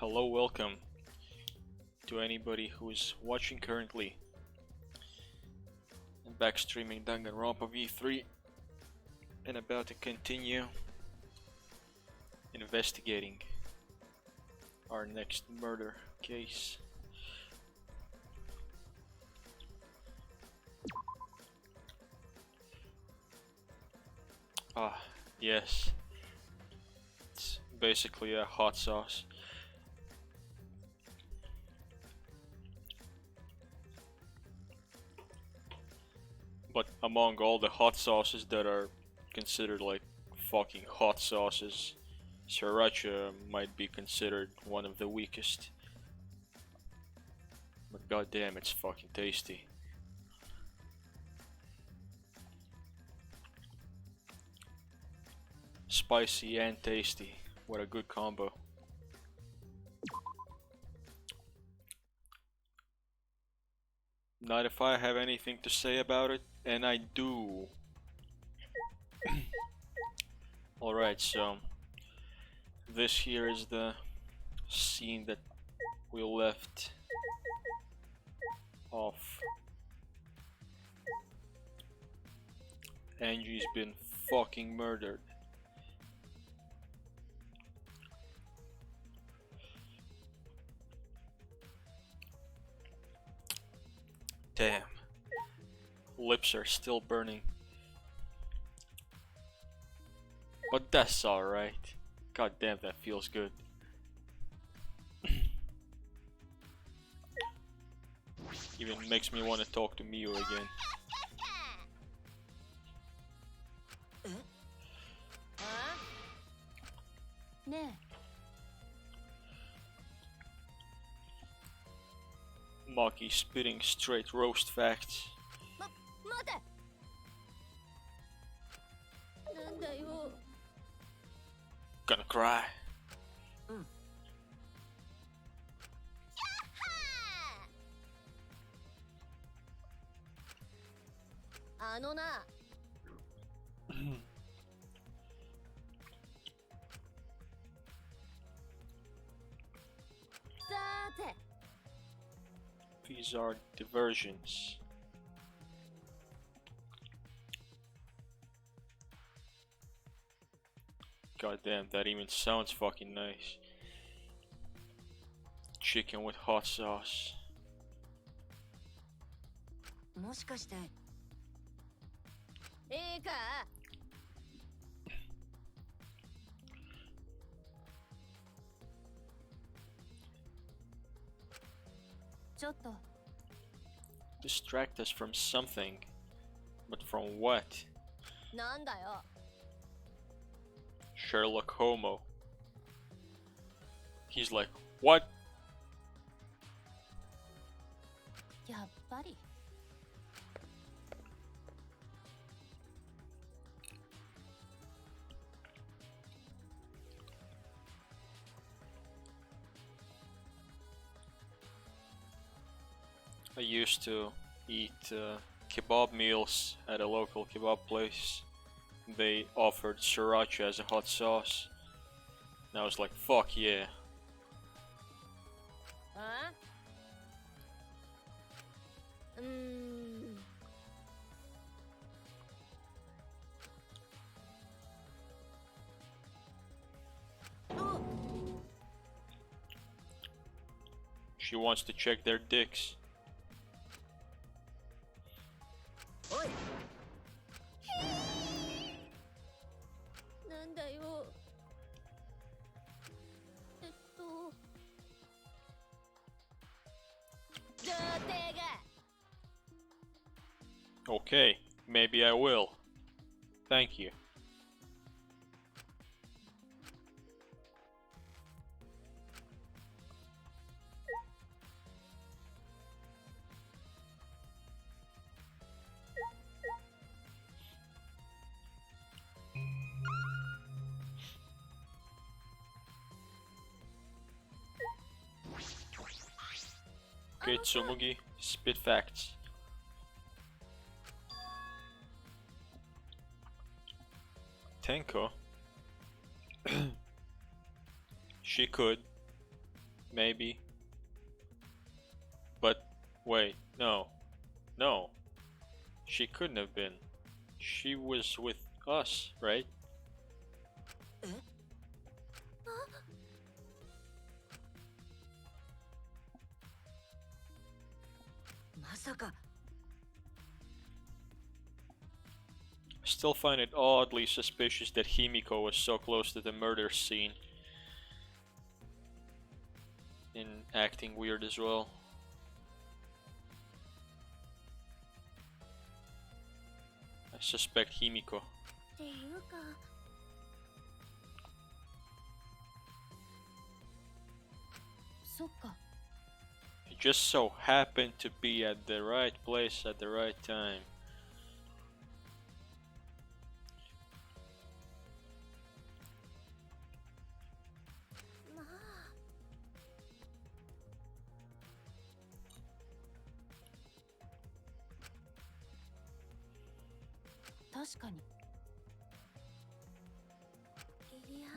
Hello, welcome to anybody who's watching currently. I'm back streaming Danganronpa V3 and about to continue investigating our next murder case. Ah, yes. It's basically a hot sauce. But among all the hot sauces that are considered like fucking hot sauces, sriracha might be considered one of the weakest. But goddamn, it's fucking tasty. Spicy and tasty. What a good combo. Not if I have anything to say about it, and I do. Alright, so this here is the scene that we left off. Angie's been fucking murdered. Damn. Lips are still burning. But that's alright. God damn, that feels good. Even makes me want to talk to Miu again. Maki spitting straight roast facts. Gonna cry. These are diversions. God damn, that even sounds fucking nice. Chicken with hot sauce. もしかして。いいか。ちょっと。Distract us from something, but from what? なんだよ。Sherlock Homo. He's like, what? やっぱり。I used to eat kebab meals at a local kebab place. They offered sriracha as a hot sauce. And I was like, fuck yeah. Huh? She wants to check their dicks. Oi. なんだよ。童貞が。Okay, maybe I will. Thank you. Okay, Tsumugi, spit facts. Tenko. She could. maybe. But wait, no. No. She couldn't have been. She was with us, right? えまさか I still find it oddly suspicious that Himiko was so close to the murder scene. And acting weird as well. I suspect Himiko. っていうかそっか It just so happened to be at the right place at the right time. まあ確かにいや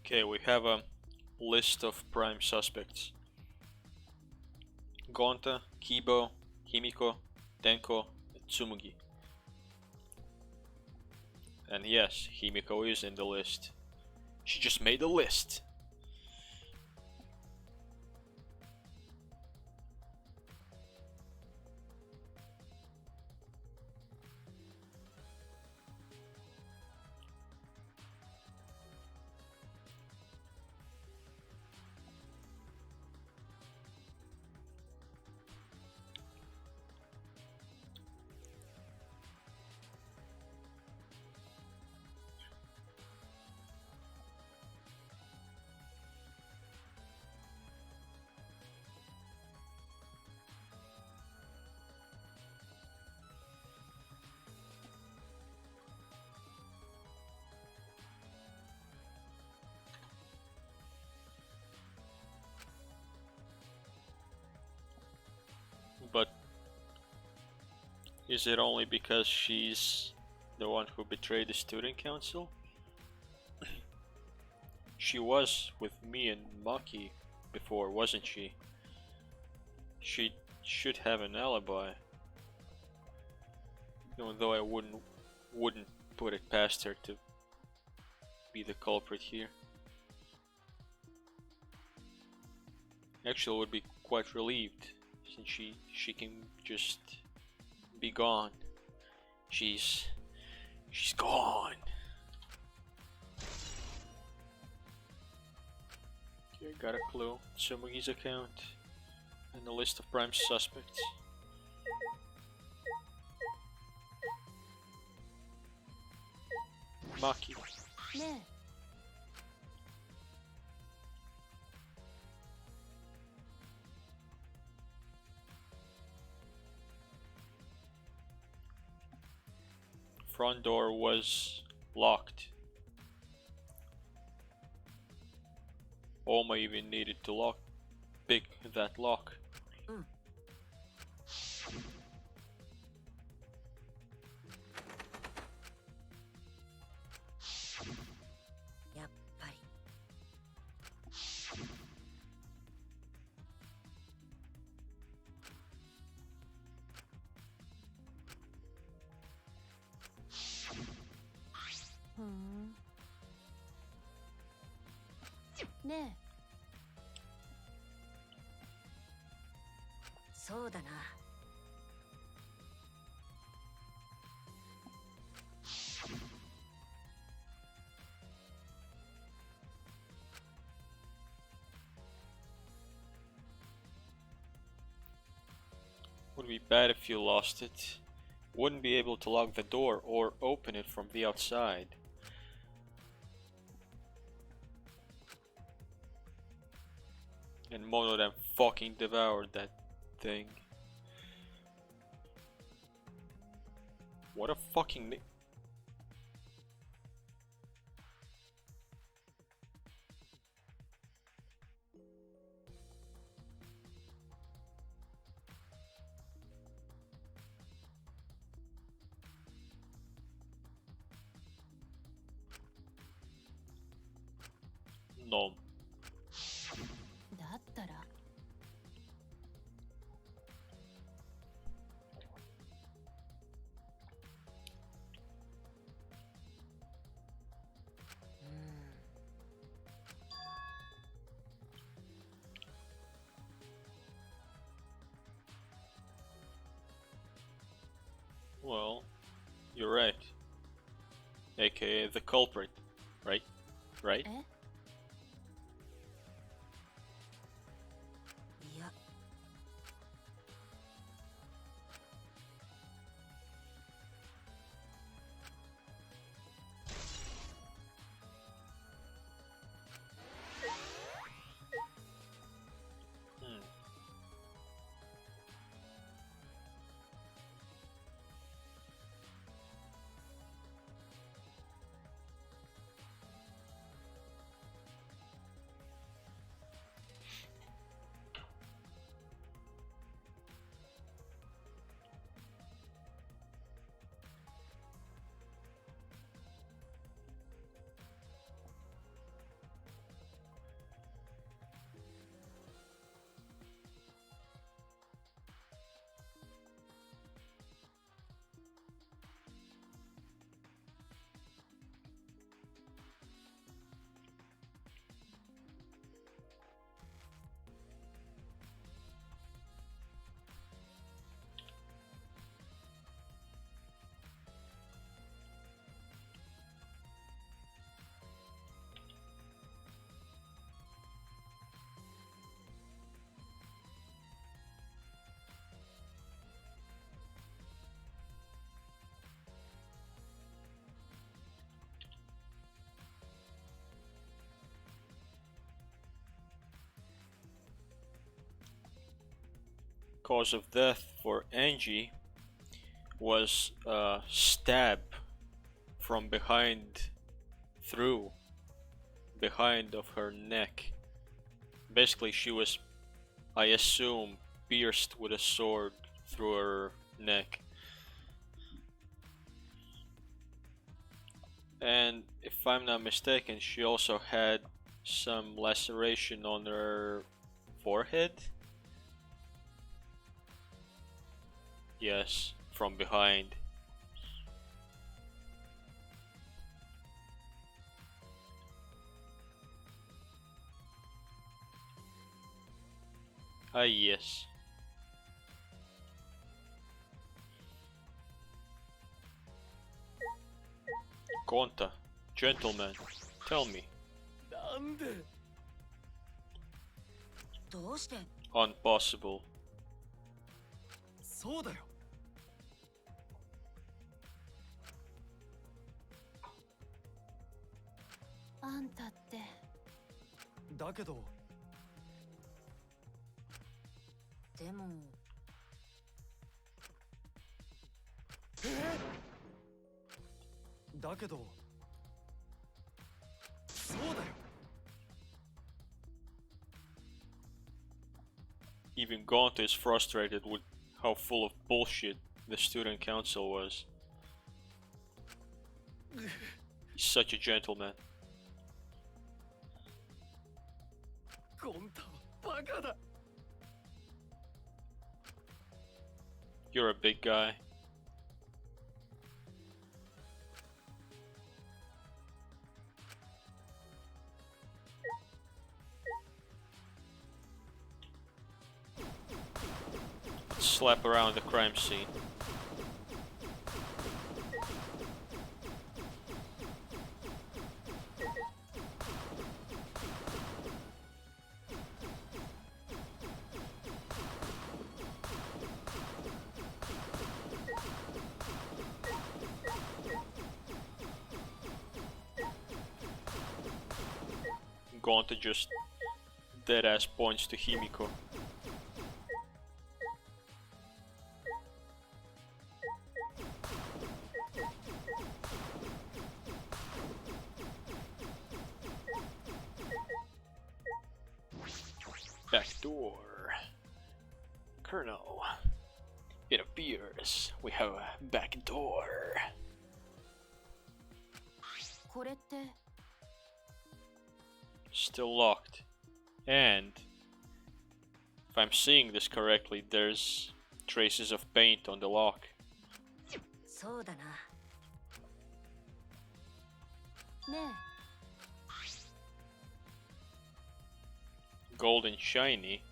Okay, we have a list of prime suspects. Gonta, Kibo, Himiko, Denko, and Tsumugi. And yes, Himiko is in the list. She just made a list. But is it only because she's the one who betrayed the student council? She was with me and Maki before, wasn't she? She should have an alibi. Even though I wouldn't put it past her to be the culprit here. Actually, I would be quite relieved since she can just be gone. She's gone. Okay, got a clue. Tsumugi's account and a list of prime suspects. Maki. ね Front door was locked. Oma even needed to pick that lock. えやっぱり ふんねえそうだな Would be bad if you lost it. Wouldn't be able to lock the door or open it from the outside. And Mono then fucking devoured that thing. What a fucking No. だったら Well, you're right. AKA the culprit, right? Right? えいや Hmm. Cause of death for Angie was a stab from behind, through behind of her neck. Basically, she was, I assume, pierced with a sword through her neck. And if I'm not mistaken, she also had some laceration on her forehead. Yes, from behind. Ah, yes. Konta, gentleman, tell me. なんでどうして Impossible. そうだよあんたってだけどでもだけどそうだよ Even Gonta is frustrated with how full of bullshit the student council was. He's such a gentleman. ゴンタはバカだ You're a big guy. Slap around the crime scene. Gonta just dead ass points to Himiko. Back door. Colonel, it appears we have a back door. これって Still locked. And if I'm seeing this correctly, there's traces of paint on the lock. そうだな。ね Gold and shiny.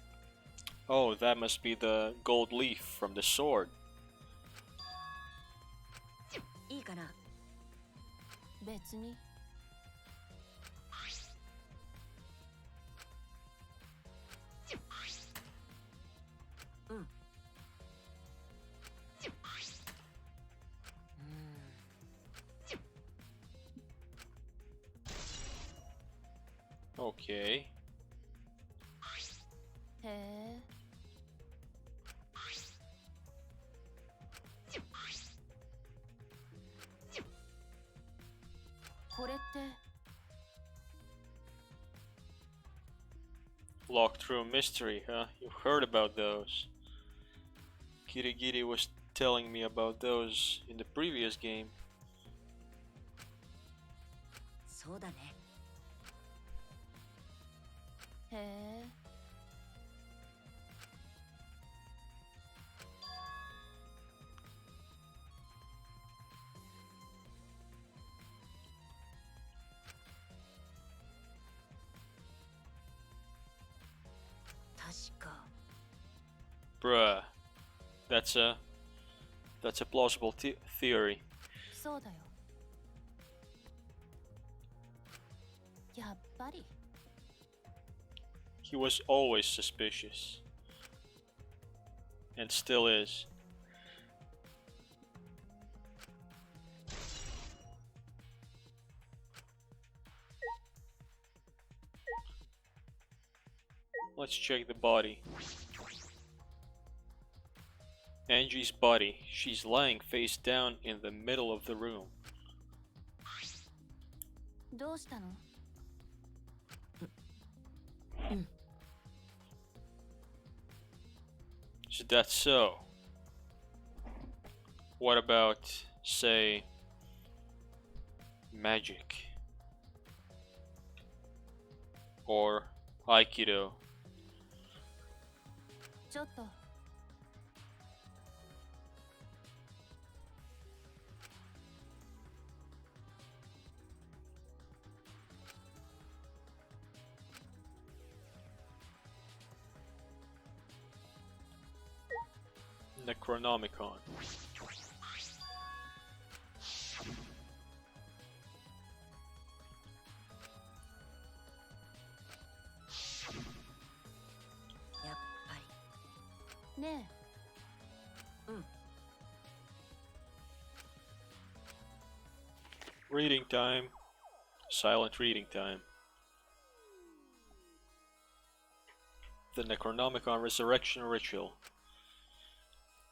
Oh, that must be the gold leaf from the sword. え、いいかな。別に。うん。Okay. へえ。これって。 Locked through mystery, huh? You heard about those. Kirigiri was telling me about those in the previous game. そうだね。へえ。確か。 Bruh. That's a plausible theory. そうだよ。やっぱり。 He was always suspicious. And still is. Let's check the body. Angie's body. She's lying face down in the middle of the room. どうしたの？ Is that so? What about, say, magic? Or Aikido? ちょっと。 Necronomicon. Reading time. Silent reading time. The Necronomicon Resurrection Ritual.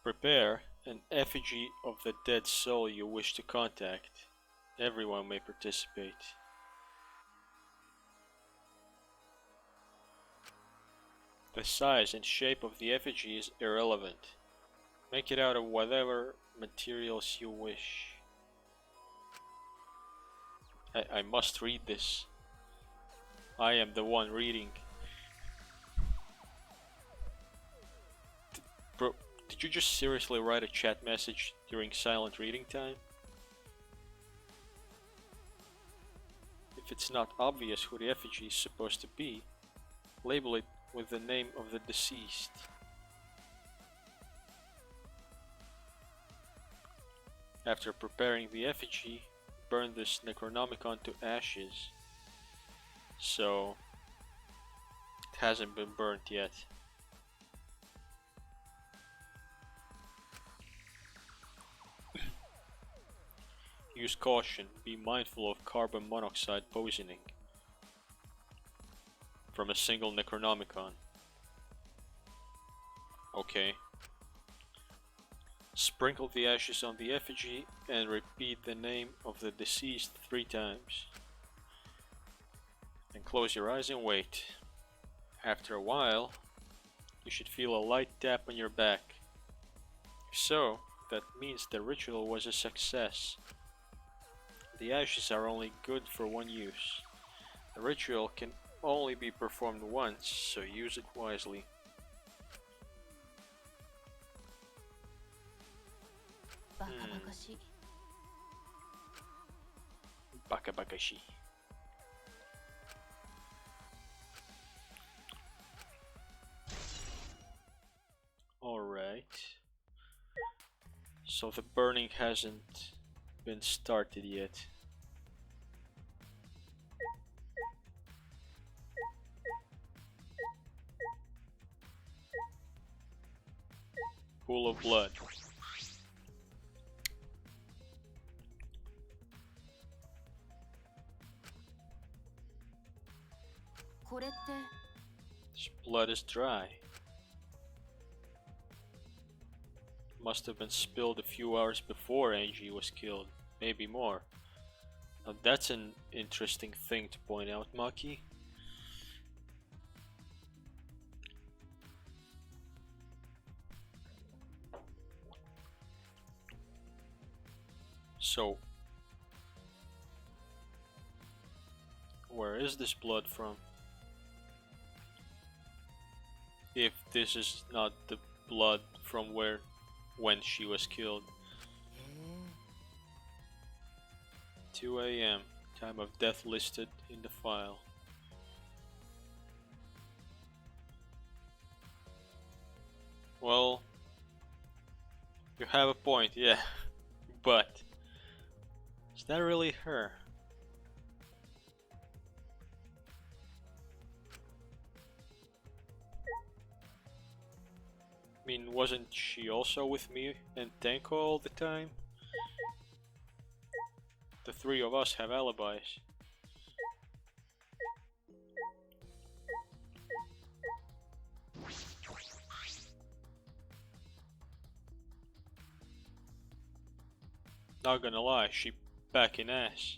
Prepare an effigy of the dead soul you wish to contact. Everyone may participate. The size and shape of the effigy is irrelevant. Make it out of whatever materials you wish. I must read this. I am the one reading. Bro, did you just seriously write a chat message during silent reading time? If it's not obvious who the effigy is supposed to be, label it with the name of the deceased. After preparing the effigy, burn this Necronomicon to ashes. So, it hasn't been burnt yet. Use caution, be mindful of carbon monoxide poisoning from a single Necronomicon. Okay. Sprinkle the ashes on the effigy and repeat the name of the deceased 3 times. Then close your eyes and wait. After a while, you should feel a light tap on your back. If so, that means the ritual was a success. The ashes are only good for one use. The ritual can only be performed once, so use it wisely. Bakabakashi. Alright. So the burning hasn't been started yet. Pool of blood. This blood is dry. Must have been spilled a few hours before Angie was killed, maybe more. Now that's an interesting thing to point out, Maki. So, where is this blood from? If this is not the blood from when she was killed. 2 AM, time of death listed in the file. Well, you have a point, yeah. But is that really her? I mean, wasn't she also with me and Tenko all the time? The three of us have alibis. Not gonna lie, she back in ass.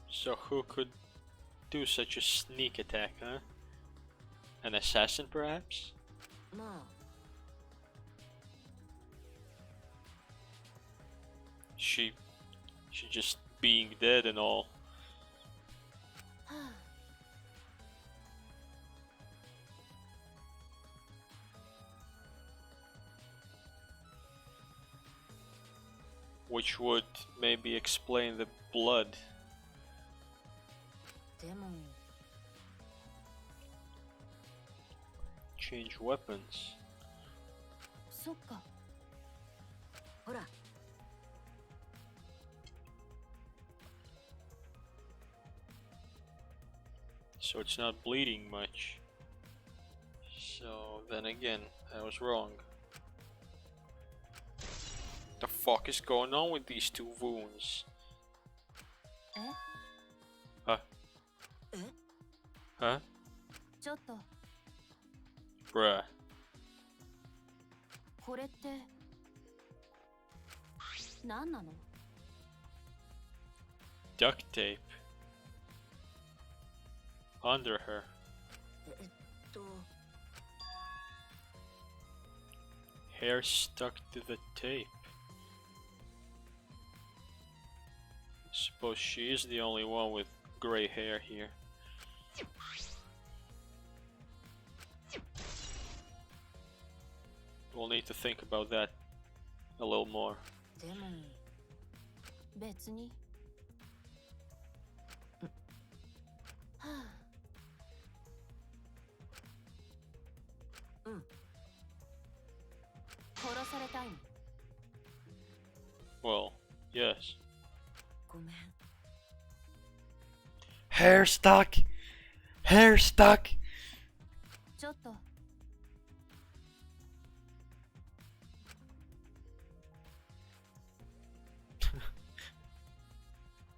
So who could do such a sneak attack, huh? An assassin, perhaps? She just being dead and all. Which would maybe explain the blood. Change weapons. So it's not bleeding much. So then again, I was wrong. The fuck is going on with these two wounds? Huh? Huh? Bruh. Duct tape. Under her. Hair stuck to the tape. Suppose she is the only one with gray hair here. We'll need to think about that a little more. Well, yes. Hair stuck! Hair stuck!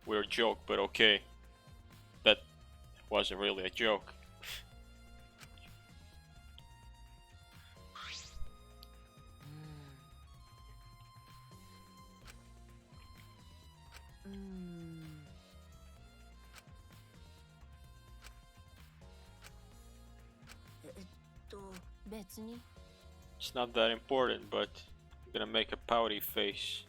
Weird joke, but okay. That wasn't really a joke. 別に It's not that important, but I'm gonna make a pouty face.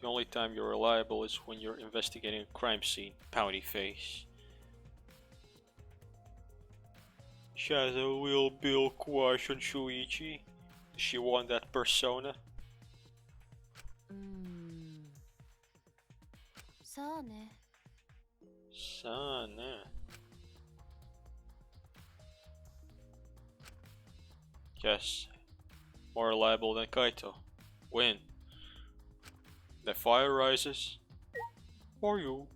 The only time you're reliable is when you're investigating a crime scene. Pouty face. Shadow will build crush on Shuichi. Does she want that persona? さあね Sana. Yes. More reliable than Kaito. Win. The fire rises. For you.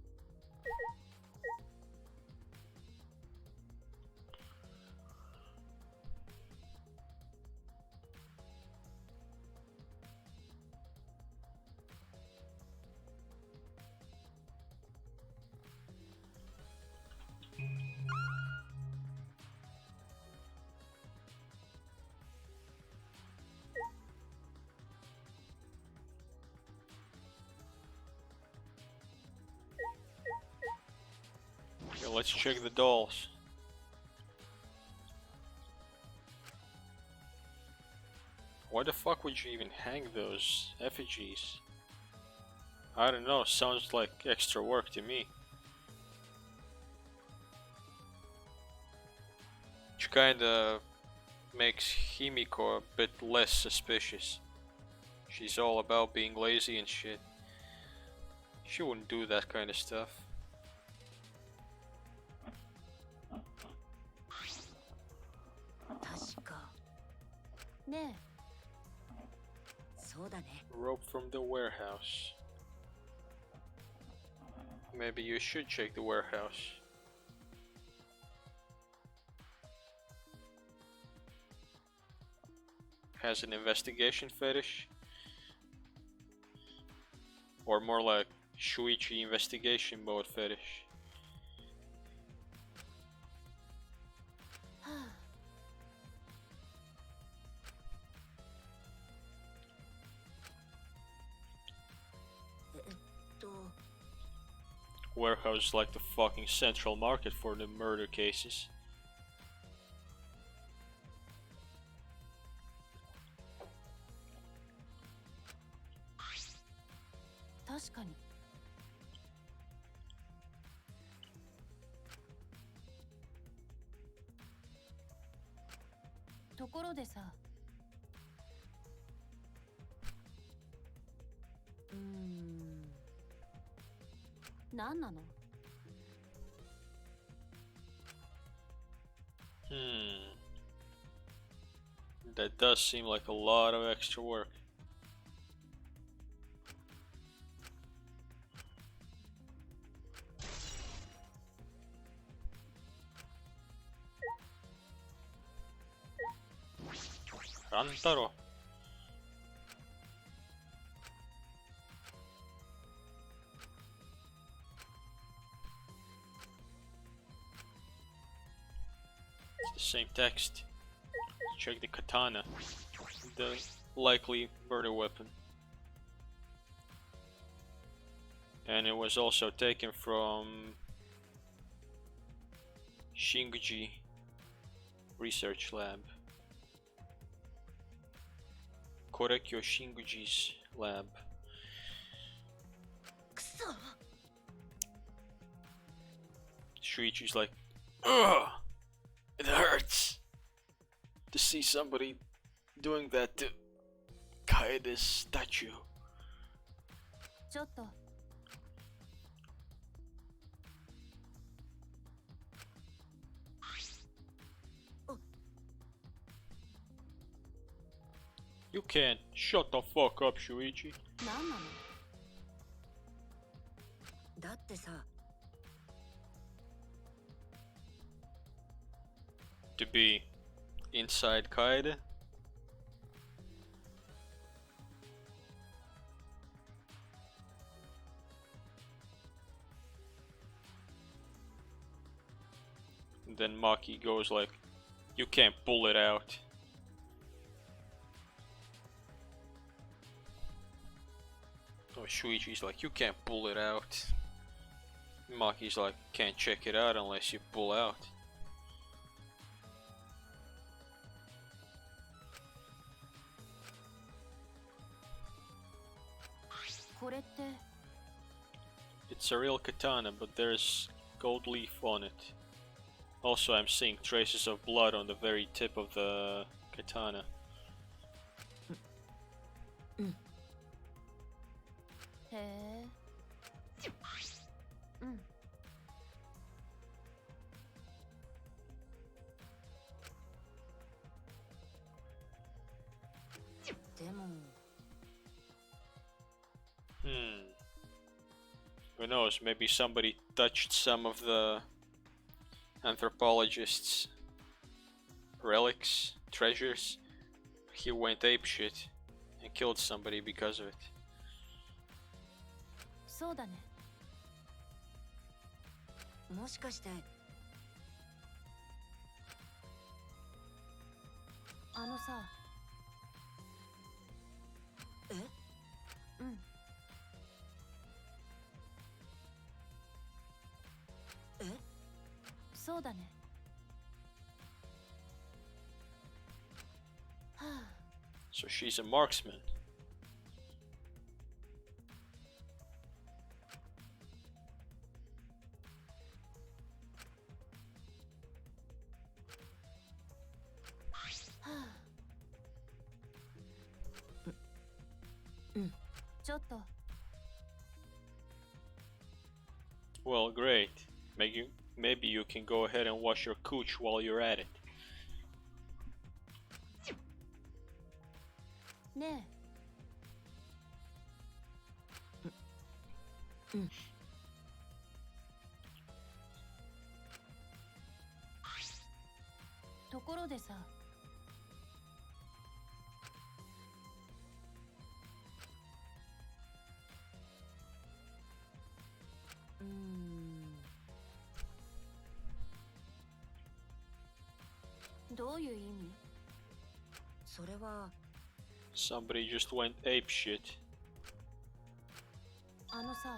Okay, let's check the dolls. Why the fuck would you even hang those effigies? I don't know, sounds like extra work to me. Which kinda makes Himiko a bit less suspicious. She's all about being lazy and shit. She wouldn't do that kind of stuff. 確かねえそうだね Rope from the warehouse. Maybe you should check the warehouse. Has an investigation fetish? Or more like Shuichi investigation mode fetish. はあ Warehouse is like the fucking central market for the murder cases.確かにところでさ何なの That does seem like a lot of extra work. Rantaro. It's the same text. Check the katana, the likely murder weapon. And it was also taken from Shinguji Research Lab. Korekyo Shinguji's lab. くそ Shuichi's like, ugh! It hurts to see somebody doing that to Kaede's statue. ちょっと You can't. Shut the fuck up, Shuichi. 何なのだってさ To be inside Kaede? Then Maki goes like, you can't pull it out. Oh, Shuichi's like, you can't pull it out. Maki's like, can't check it out unless you pull out. これって It's a real katana, but there's gold leaf on it. Also, I'm seeing traces of blood on the very tip of the katana. へえうんでも Who knows, maybe somebody touched some of the anthropologist's relics, treasures. He went apeshit and killed somebody because of it. そうだねもしかしてあのさえうんえそうだねはあ So she's a marksman. はあちょっと Well, great. Maybe you can go ahead and wash your cooch while you're at it. ねえところでさどういう意味それは Somebody just went apeshit. あのさ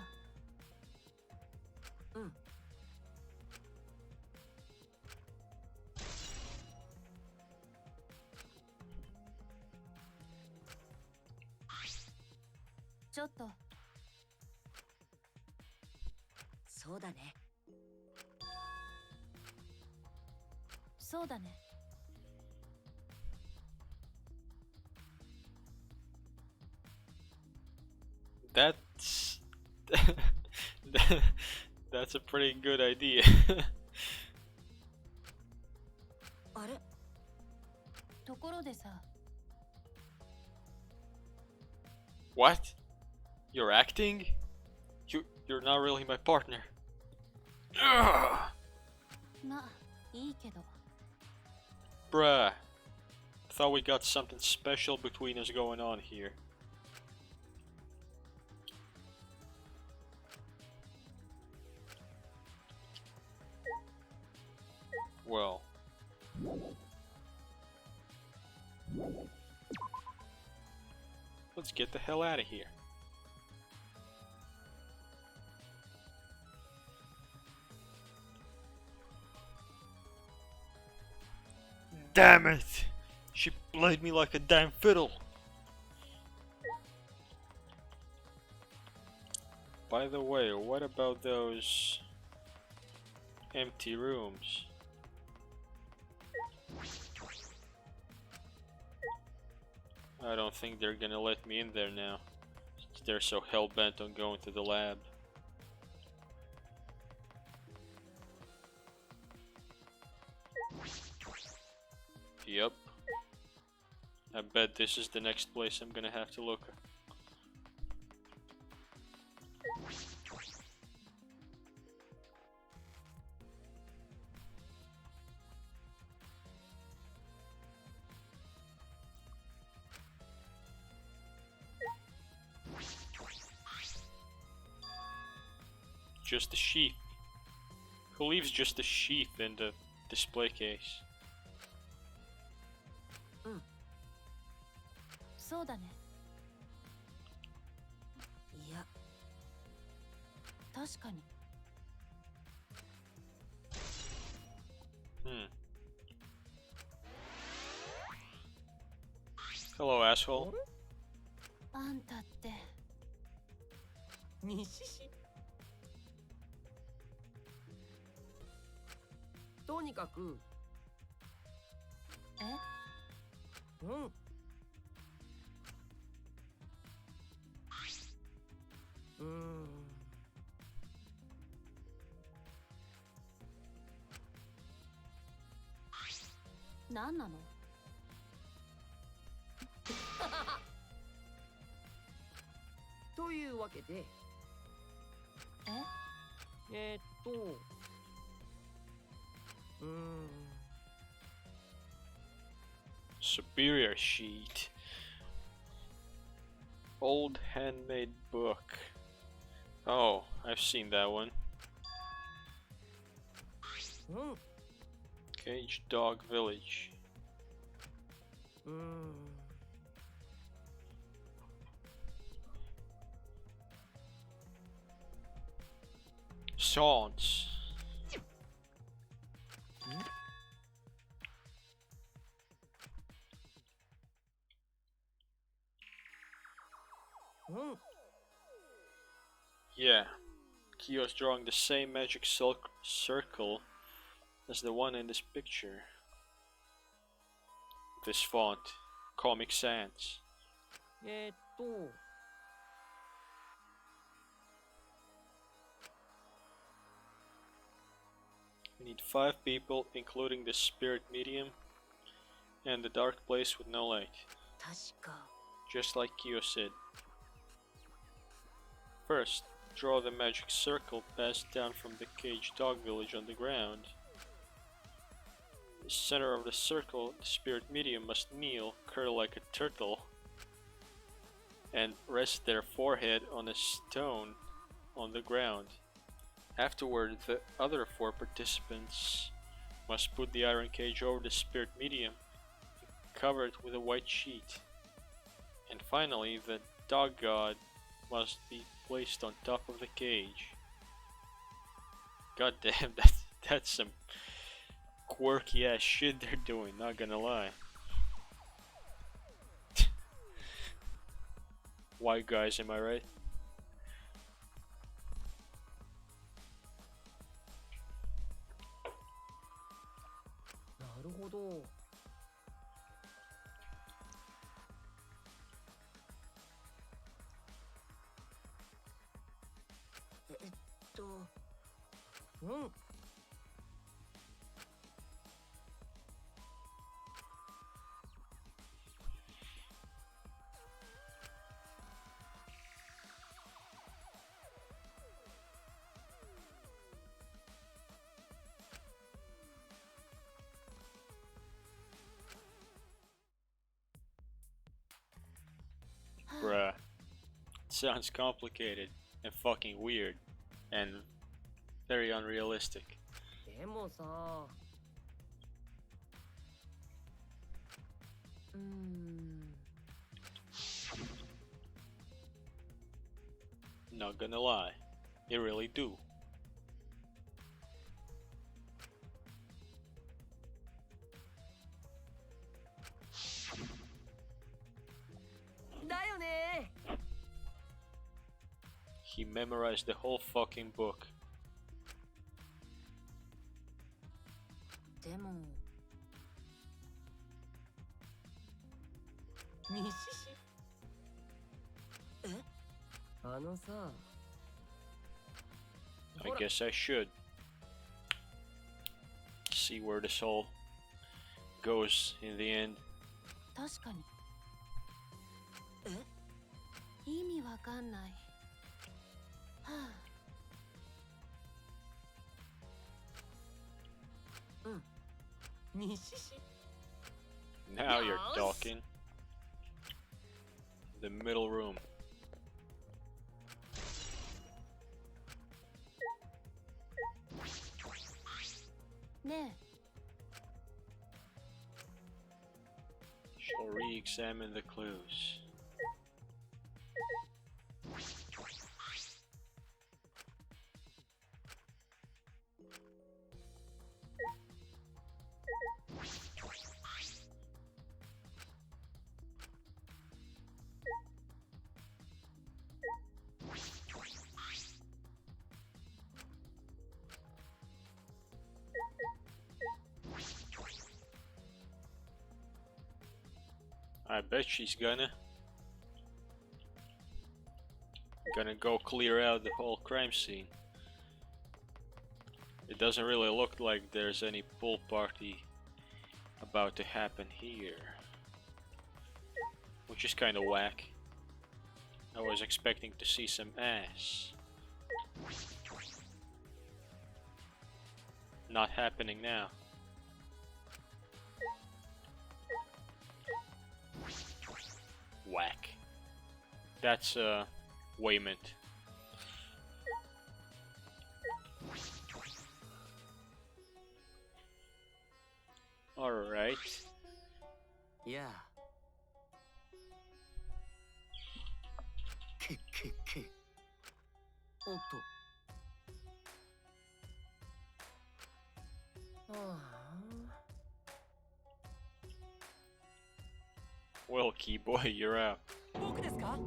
うんちょっとそうだねそうだね That's that's a pretty good idea. あれところでさ What? You're acting? You're not really my partner. Ugh. まあいいけど Bruh. Thought we got something special between us going on here. Well. Let's get the hell out of here. Damn it! She played me like a damn fiddle. By the way, what about those empty rooms? I don't think they're gonna let me in there now. They're so hell-bent on going to the lab. Yep. I bet this is the next place I'm gonna have to look. Just a sheath. Who leaves just a sheath in the display case? そうだねいや確かに Hello, asshole. あんたって西市とにかくえうん何なの？というわけでえSuperior sheet. Old handmade book. Oh, I've seen that one. うん Cage Dog Village. Songs. Yeah, Kyo's drawing the same magic circle as the one in this picture. This font, Comic Sans. We need 5 people, including the spirit medium and the dark place with no light. 確か Just like Kyo said. First, draw the magic circle passed down from the cage dog village on the ground. In the center of the circle, the spirit medium must kneel, curl like a turtle, and rest their forehead on a stone on the ground. Afterward, the other 4 participants must put the iron cage over the spirit medium and cover it with a white sheet. And finally, the dog god must be placed on top of the cage. God damn, that's some quirky ass shit they're doing, not gonna lie. White guys, am I right? Bruh. Sounds complicated and fucking weird and very unrealistic. でもさ Not gonna lie, they really do. だよね He memorized the whole fucking book. でも西市あのさ I guess I should see where this all goes in the end. 確かに意味わかんないはあ西市 Now you're Yes. talking. The middle room. ね Shall re-examine the clues. I bet she's gonna go clear out the whole crime scene. It doesn't really look like there's any pool party about to happen here, which is kind of whack. I was expecting to see some ass. Not happening now. Whack. That's Waymond. Alright. Yeah. Otto. Well, key boy, you're out. 僕ですか？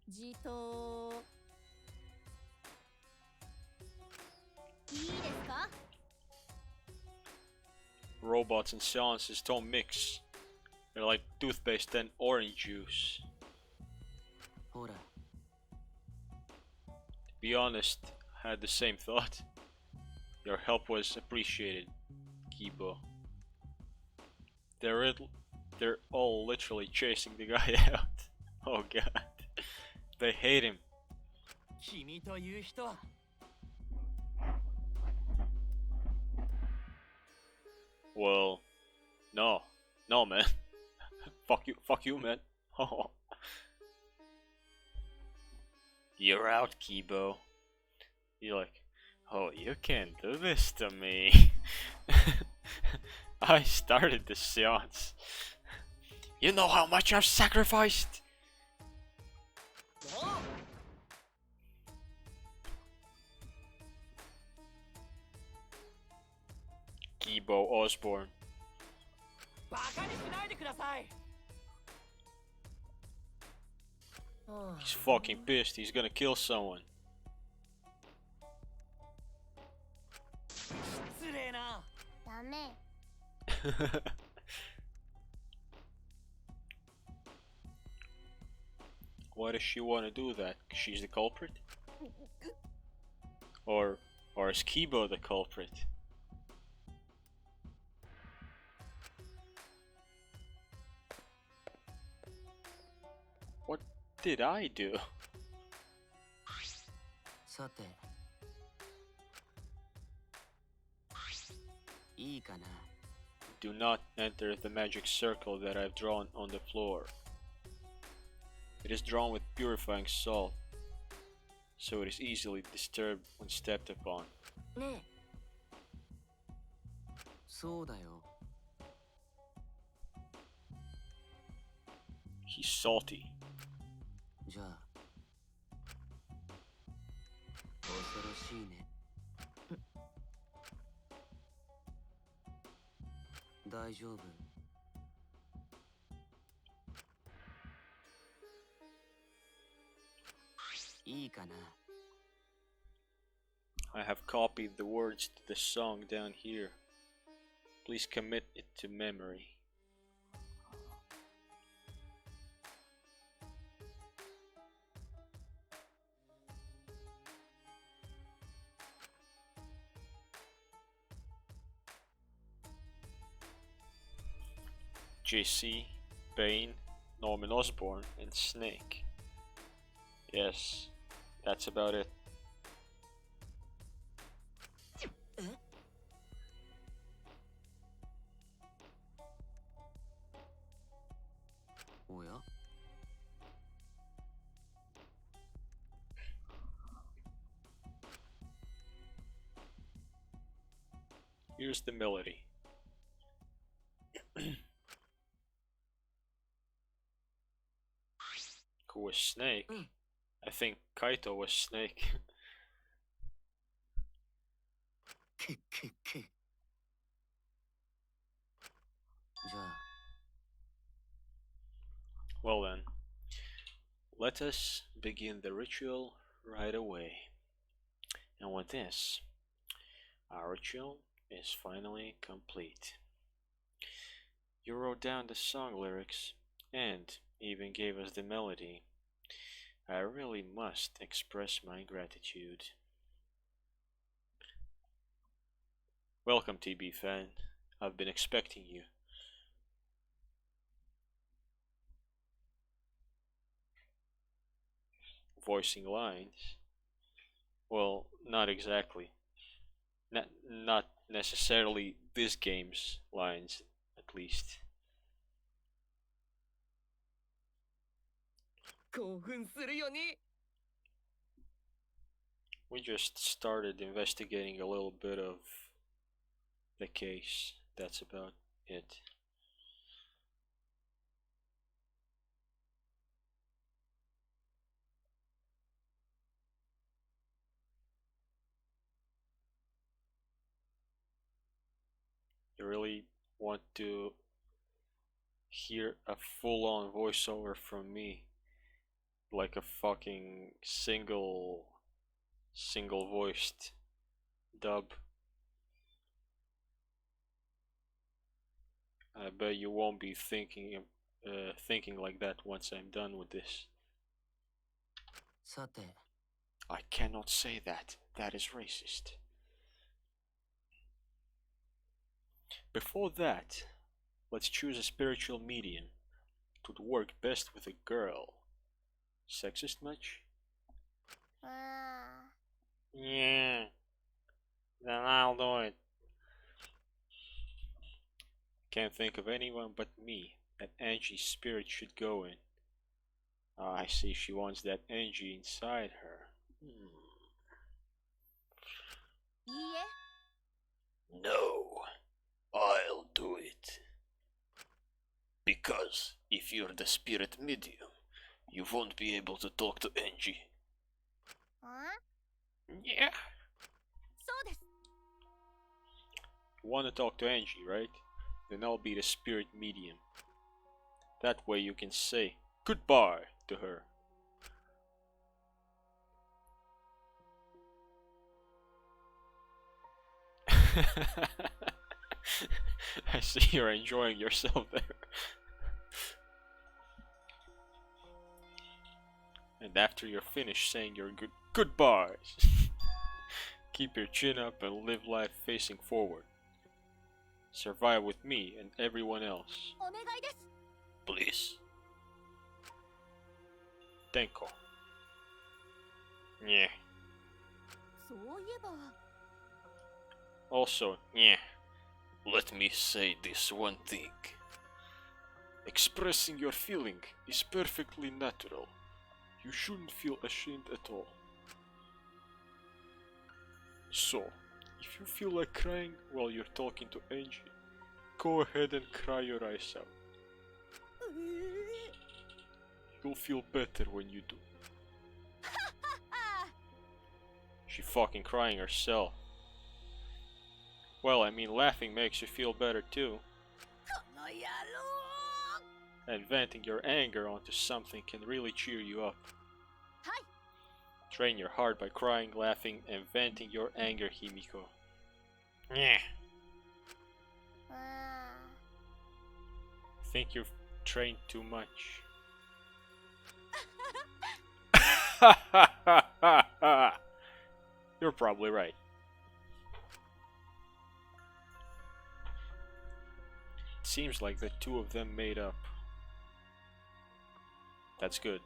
じといいですか？ Robots and seances don't mix. They're like toothpaste and orange juice. ほら。 To be honest, I had the same thought. Your help was appreciated, Kibo. They're all literally chasing the guy out. Oh god. They hate him. 君という人は Well, no, man. Fuck you, man. You're out, Kibo. You're like, oh, you can't do this to me. I started the seance. You know how much I've sacrificed? Kibo Osborne. バカにしないでください。 He's fucking pissed. He's gonna kill someone. 失礼な。ダメ。 Why does she want to do that? 'Cause she's the culprit? Or is Kibo the culprit? What did I do? さて。いいかな。 Do not enter the magic circle that I've drawn on the floor. It is drawn with purifying salt, so it is easily disturbed when stepped upon. ねえ。そうだよ。 He's salty. じゃあ。恐ろしいね。大丈夫。 いいかな。 I have copied the words to the song down here. Please commit it to memory. JC, Bane, Norman Osborn, and Snake. Yes, that's about it. おや Here's the melody. Who was Snake? I think Kaito was Snake. けっけっけ。じゃあ。 Well then, let us begin the ritual right away. And with this, our ritual is finally complete. You wrote down the song lyrics. and even gave us the melody. I really must express my gratitude. Welcome, TB fan. I've been expecting you. Voicing lines? Well, not exactly. Not necessarily this game's lines, at least. 興奮するよね。 We just started investigating a little bit of the case. That's about it. You really want to hear a full-on voiceover from me, like a fucking single-voiced dub? I bet you won't be thinking like that once I'm done with this. さて、 I cannot say that. That is racist. Before that, let's choose a spiritual medium. It would work best with a girl. Sexist much? Yeah. Then I'll do it. Can't think of anyone but me that Angie's spirit should go in. Ah, I see she wants that Angie inside her. いいえ No, I'll do it. Because if you're the spirit medium, you won't be able to talk to Angie. ん Yeah. そうです You want to talk to Angie, right? Then I'll be the spirit medium. That way you can say goodbye to her. I see you're enjoying yourself there. And after you're finished saying your goodbyes, keep your chin up and live life facing forward. Survive with me and everyone else. お願いです Please. Tenko. Yeah. そういえば Also, yeah. Let me say this one thing. Expressing your feeling is perfectly natural. You shouldn't feel ashamed at all. So, if you feel like crying while you're talking to Angie, go ahead and cry your eyes out. You'll feel better when you do. She fucking crying herself. Well, I mean, laughing makes you feel better too. この野郎 And venting your anger onto something can really cheer you up. はい Train your heart by crying, laughing, and venting your anger, Himiko. Yeah. Think you've trained too much. You're probably right. It seems like the two of them made up. That's good.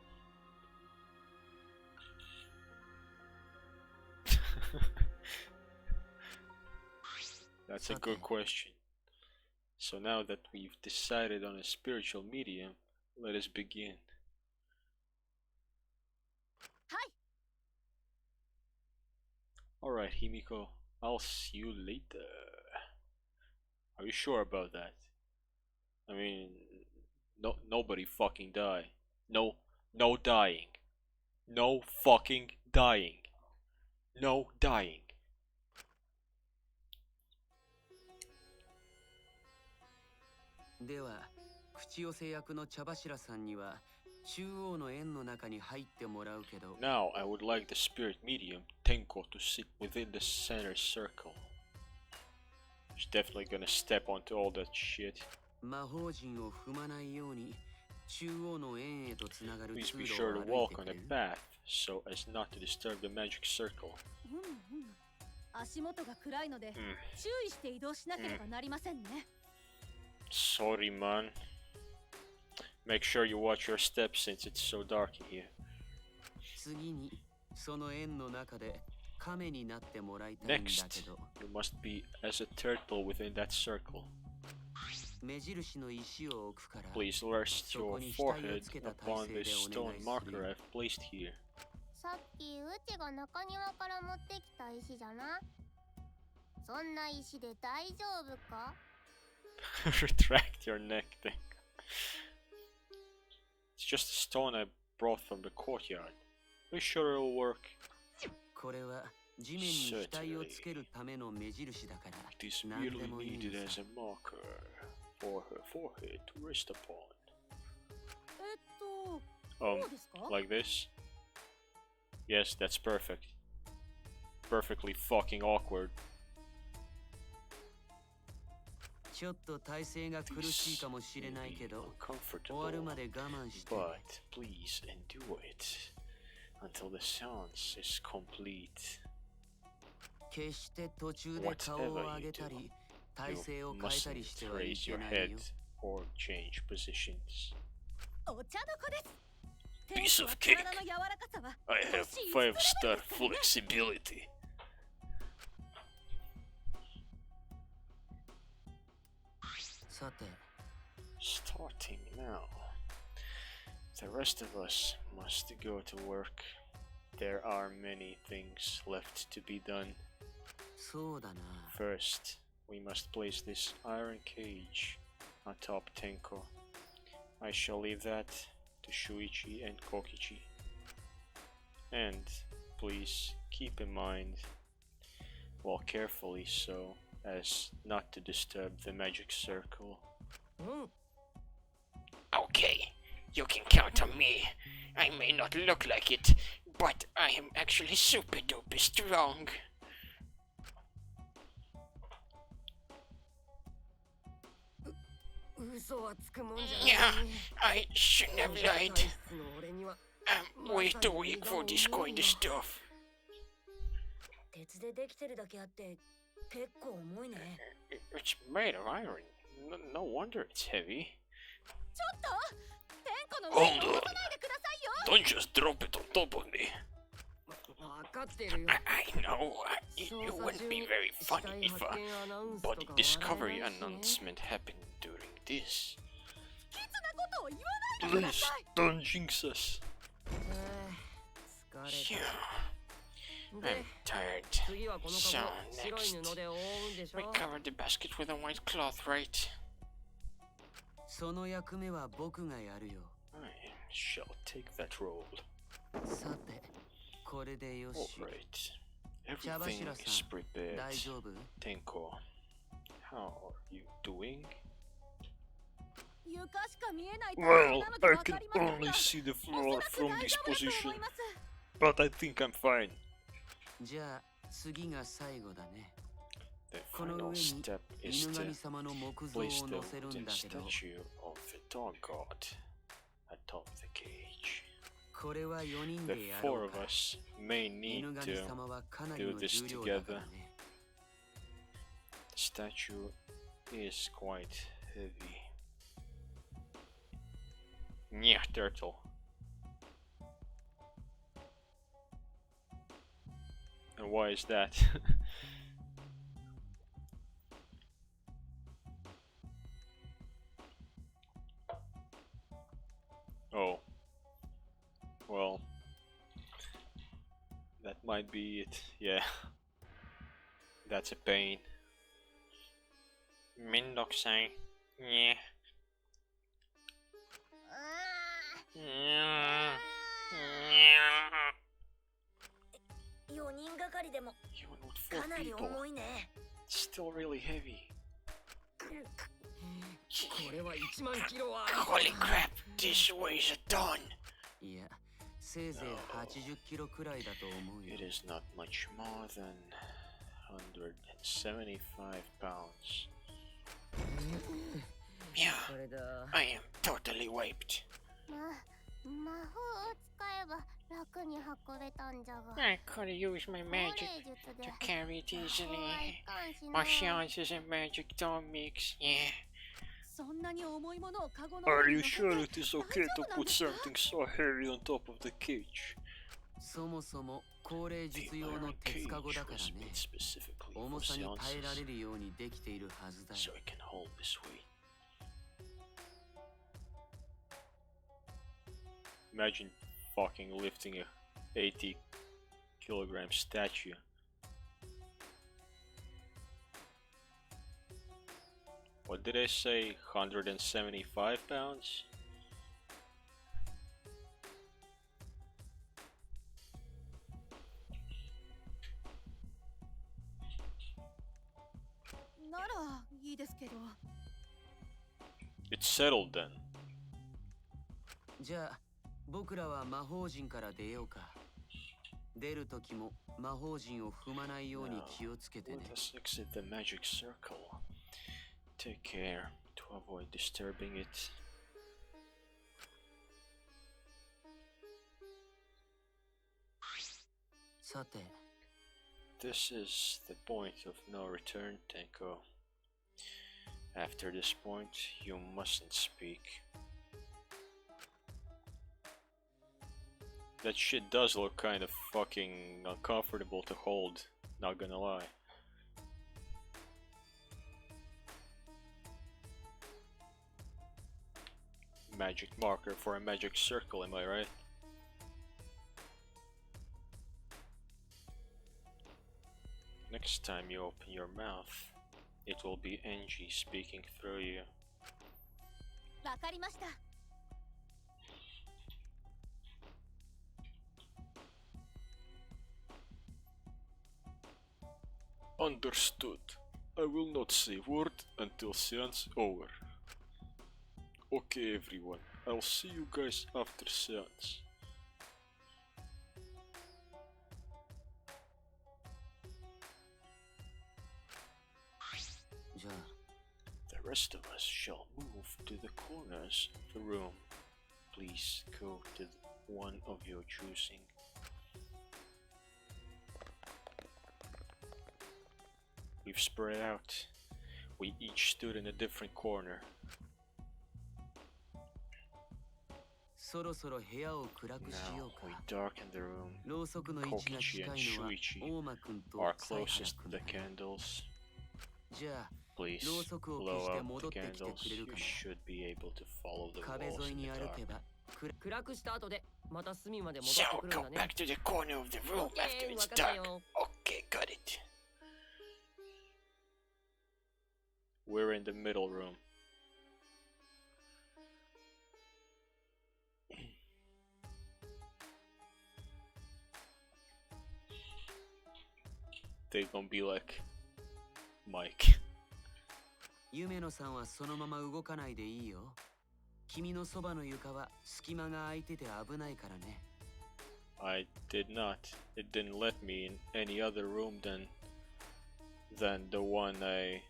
That's a good question. So now that we've decided on a spiritual medium, let us begin. はい Alright, Himiko, I'll see you later. Are you sure about that? I mean, nobody fucking die. No dying. No fucking dying. No dying. では、口寄せ役の茶柱さんには中央の円の中に入ってもらうけど、 Now I would like the spirit medium, Tenko, to sit within the center circle. She's definitely gonna step onto all that shit. 魔法陣を踏まないように中央の円へとつながる Please 通 be 路 sure to を歩い walk て on く the れる？ path so as not to disturb the magic circle. うんうん。足元が暗いので、注意して移動しなければなりませんね。Sorry, man. Make sure you watch your steps since it's so dark in here. 次にその円の中で亀になってもらいたいんだけ Next, ど、 you must be as a turtle within that circle. 目印の石を置くから、 Please rest そ your こに額を forehead つけた upon 体勢 this でお願 stone いする marker よ。 I've placed here. さっきうちが中庭から持ってきた石じゃな。そんな石で大丈夫か？ Retract your neck thing. It's just a stone I brought from the courtyard. Are you sure it'll work? これは地面に額をつけるための目印だから、 It is 何で merely もいい needed の as さ。 a marker for her forehead to rest upon. こうですか？ Like this? Yes, that's perfect. Perfectly fucking awkward. ちょっと体勢が苦しいかもしれないけど、終わるまで我慢して。 But please endure it until the seance is complete. 決して途中で顔を上げたり、体勢を変えたりしてはい raise け your ない head よ。 or change positions. お茶の子です。 Piece of cake. 体の柔らかさは I have 5-star flexibility. さて、 Starting now. The rest of us must go to work. There are many things left to be done. そうだな。 First, we must place this iron cage atop Tenko. I shall leave that to Shuichi and Kokichi. And please keep in mind, walk carefully so as not to disturb the magic circle. Okay, you can count on me. I may not look like it, but I am actually super duper strong. Yeah, I shouldn't have lied. I'm way too weak for this kind of stuff. 鉄でできてるだけあって結構重いね。 It's made of iron. No wonder it's heavy. ちょっと天子の上に Hold 落 on. とさないでくださいよ。 Don't just drop it on top of me. わかってるよ。 I know, it wouldn't be very funny if a body discovery announcement happened during this. 不吉なことを言わないでくだ Please さい。 don't jinx us. 疲れ Yeah, た。 I'm で、 tired. 次はこの So カゴ白い next, 布で覆うんでしょ we。covered the basket with a white cloth, right? その役目は僕がやるよ。 I shall take that role. さて、これでよし。 Alright. 茶 Everything 柱 is さん、 prepared. 大丈夫？ Tenko, how are you doing? 床しか見えない Well, なので I わ can かりませんが、 only see the おそ floor らく from 大 this 丈夫だと position, 思います。 but I think I'm fine. じゃあ次が最後だね。 The この final 上に step is 犬 to 神様の木像を place the 乗せるん wooden だけど、 statue of the dog god atop the cage. これは4人 The でや four ろう of か。 us may need 犬神 to 様はかなり do の this 重量だからね。 The statue is quite heavy. Yeah, turtle. And why is that? Oh. Well. That might be it, yeah. That's a pain. Mindoksai. Yeah. 4人がかりでも Even with か 4なり people, 重いね。 it's still really heavy. これは1万キロは Holy crap, this weighs a ton. いや、せいぜい80キロくらいだと思うよ It。is not much more than 175 pounds. Yeah, これだ。 I am totally wiped. 魔法を使えば楽に運べたんじゃが I could use my 高 magic 齢術で to carry it 魔法はい easily. かんし My な chances and magic don't mix. Yeah. そんなに重いものをカゴの Are 上に you 乗せて sure it is okay to 大丈夫なん put ですか something so heavy on top of the cage? そもそも高齢 The 術用の iron 鉄 cage カゴだから was ね made specifically 重 for さに耐えら seances, れるようにできているはずだ so よ it can hold this weight. Imagine fucking lifting a 80-kilogram statue. What did I say? 175 pounds? It's settled then. じゃあ僕らは魔法陣から出ようか出る時も魔法陣を踏まないように Now, 気をつけてね let us exit the magic circle. Take care to avoid disturbing it. さて This is the point of no return, Tenko. After this point, you mustn't speak. That shit does look kind of fucking uncomfortable to hold, not gonna lie. Magic marker for a magic circle, am I right? Next time you open your mouth, it will be NG speaking through you. わかりました Understood. I will not say word until seance over. Okay everyone, I'll see you guys after seance. じゃあ The rest of us shall move to the corners of the room. Please go to one of your choosing. We've spread out. We each stood in a different corner. そろそろ部屋を暗くしよ Now う we か darken the room. ろうそくの位置が Kokichi 近 and いのは Shuichi 大間くんと are 犀原 closest く to ん the だ candles. じゃあ Please ろうそくを blow 消して out 戻っ the てきて candles. くれる You かな should be able to follow the 壁 walls 沿い in に the 歩 dark. けば暗くした後でまた隅まで戻 So ってくるん go だね back to the corner of the room after わ it's かった dark. よ Okay, got it. We're in the middle room. They gonna be like Mike. 夢野さんはそのまま動かないでいいよ君のそばの床は隙間が空いてて危ないからね I did not. It didn't let me in any other room than the one I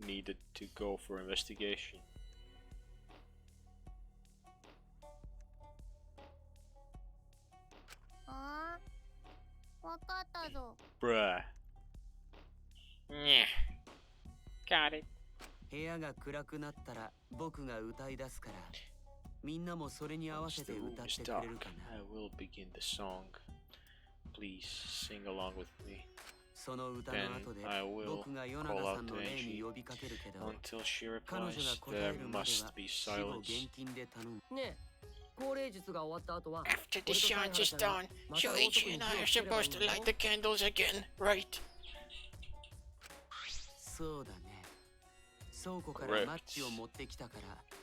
needed to go for investigation. ああわかったぞ Bruh. Yeah. Got it. 部屋が暗くなったら僕が歌い出すからみんなもそれに合わ Once せ the て room 歌っ is てくれ dark, るかな I will begin the song. Please sing along with me その歌の Then 後で I will 僕がヨナ call ダ out さんの to 霊に Angie 呼びかけるけど until she 彼女が replies 答え there るまで must は be 死後 silence. 現金で頼むねえ高齢術が終わった後は After the 俺と犀 seance 原 is ちゃんが done, またろうそく Shuichi に and 火 I を are つければいい supposed ん to だろ light the candles again, right? そうだね倉庫からマッチを持ってきたか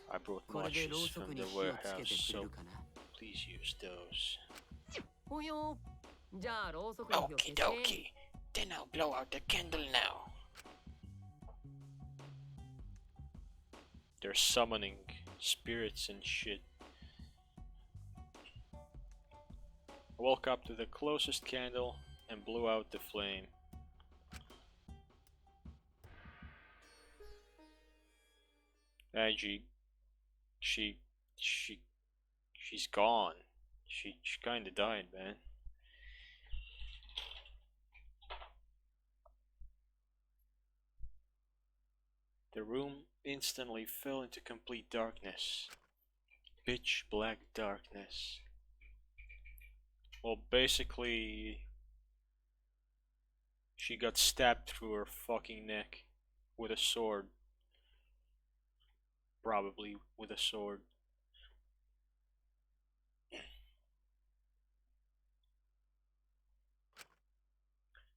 ら I brought これでろう matches そく from に the 火をつけ warehouse, てくれ so るかな please use those. ほいよじゃあろうそくの火を消 Okie して dokie. Then I'll blow out the candle now. They're summoning spirits and shit. I walk up to the closest candle and blew out the flame. Angie, she, she's gone. She kinda died, man. The room instantly fell into complete darkness. Pitch black darkness. Well, basically, she got stabbed through her fucking neck with a sword. Probably with a sword.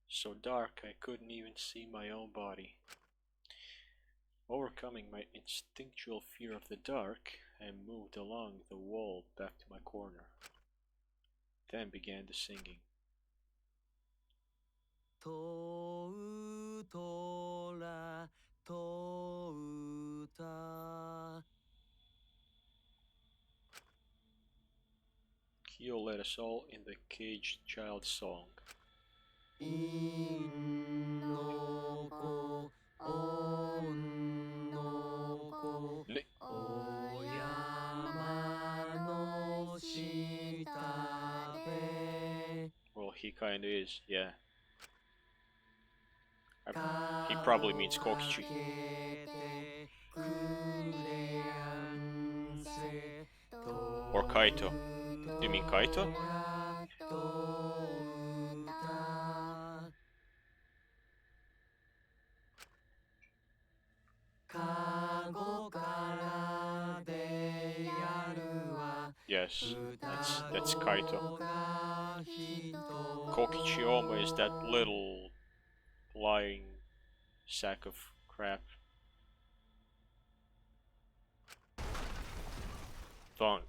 So dark I couldn't even see my own body. Overcoming my instinctual fear of the dark, I moved along the wall back to my corner. Then began the singing. とうとらとうた Kyo led us all in the caged child song. いんのこおんのこ Ne- お山の下で Well, he kinda is, yeah. He probably means Kokichi. くれやんせ Or Kaito. Do you mean Kaito? かごからでやるわ Yes, that's Kaito. Kokichi Oma is that little lying sack of crap. Thunk.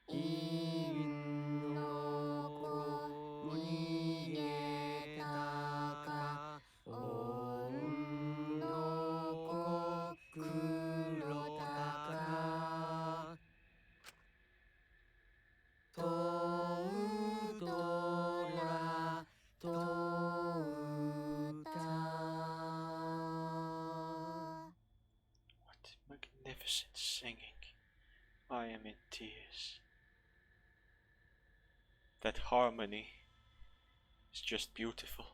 いんのこ逃げたかおんのこ黒たかとうとらとうた What magnificent singing. I am in tears. That harmony is just beautiful.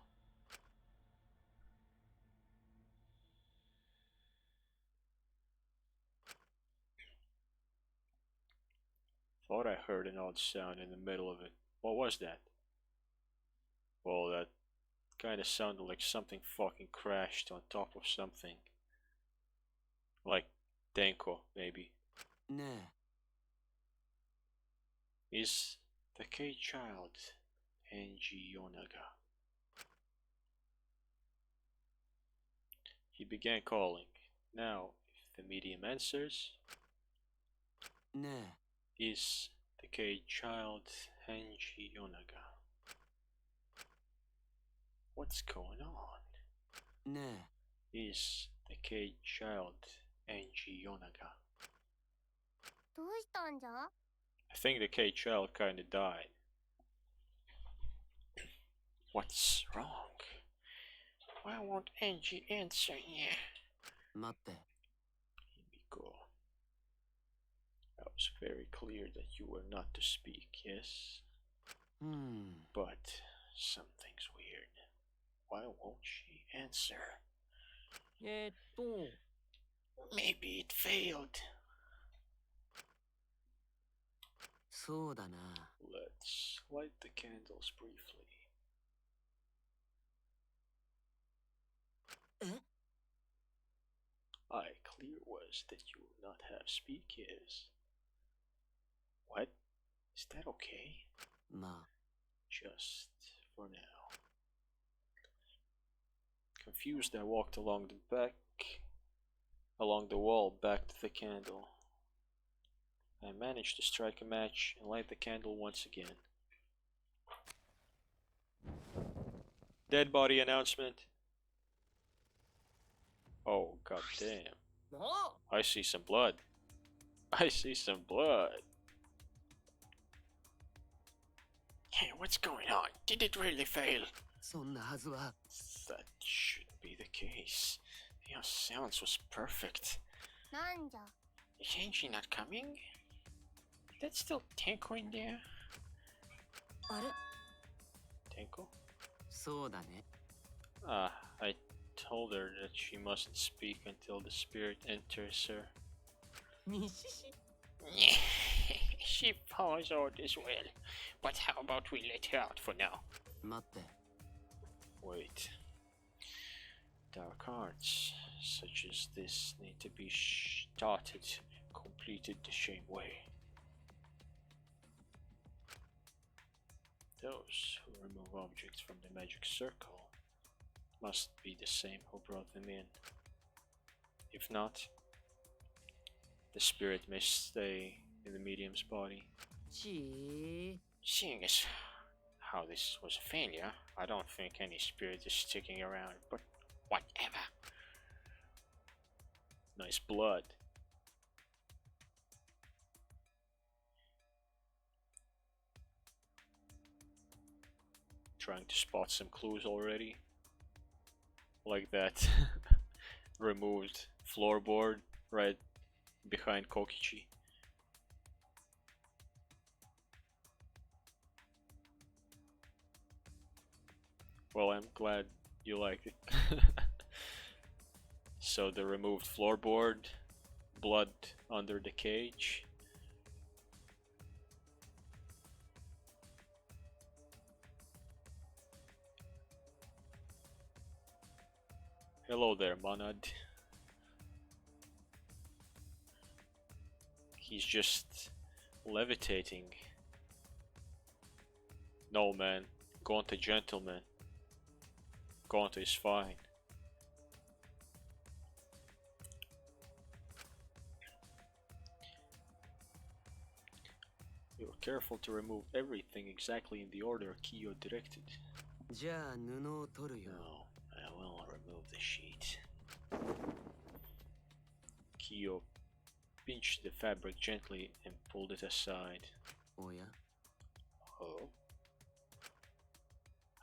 Thought I heard an odd sound in the middle of it. What was that? Well, that kinda sounded like something fucking crashed on top of something. Like Denko, maybe. ね Is the K-child Enji Yonaga? He began calling. Now, if the medium answers, えね is the K-child Enji Yonaga? What's going on? えね Is the K-child Enji Yonaga? どうしたんじゃ？ I think the K-child kinda died. What's wrong? Why won't Angie answer you? 待って Himiko. I was very clear that you were not to speak, yes? うん But something's weird. Why won't she answer? Maybe it failed. そうだな Let's light the candles briefly. え I clear was that you will not have speak, yes? What? Is that okay? ま Just for now. Confused, I walked along the wall back to the candle. I managed to strike a match and light the candle once again. Dead body announcement. Oh, goddamn. I see some blood. I see some blood. Hey, what's going on? Did it really fail? そんなはずは That shouldn't be the case. Your sounds was perfect. なんじゃ Is Angie not coming? That's still Tenko in there. あれ Tenko? そうだね。 I told her that she mustn't speak until the spirit enters her. 西し She follows orders well. But how about we let her out for now? 待って。 Wait. Dark arts such as this need to be started, completed the same way. Those who remove objects from the magic circle must be the same who brought them in. If not, the spirit may stay in the medium's body. ち Seeing as how this was a failure, I don't think any spirit is sticking around, but whatever. Nice blood. Trying to spot some clues already. Like that removed floorboard right behind Kokichi. Well, I'm glad you liked it. So the removed floorboard, blood under the cage. Hello there, Monad. He's just levitating. No, man. Gonta gentleman. Gonta is fine. You're careful to remove everything exactly in the order Kiyo directed. じゃあ布を取るよ。 No, I will remove the sheet. Kiyo pinched the fabric gently and pulled it aside. おや Oh.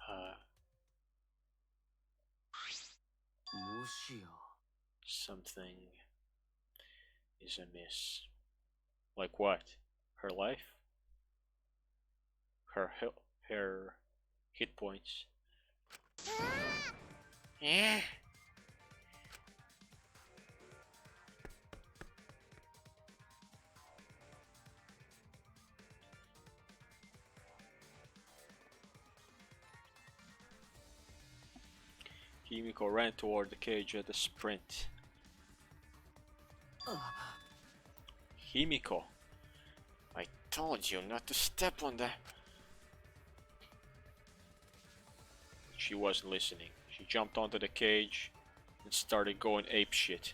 Uh, もしや something is amiss. Like what? Her life? Her hit points? Yeah. Himiko ran toward the cage at a sprint. Himiko! I told you not to step on the... She wasn't listening. She jumped onto the cage and started going apeshit.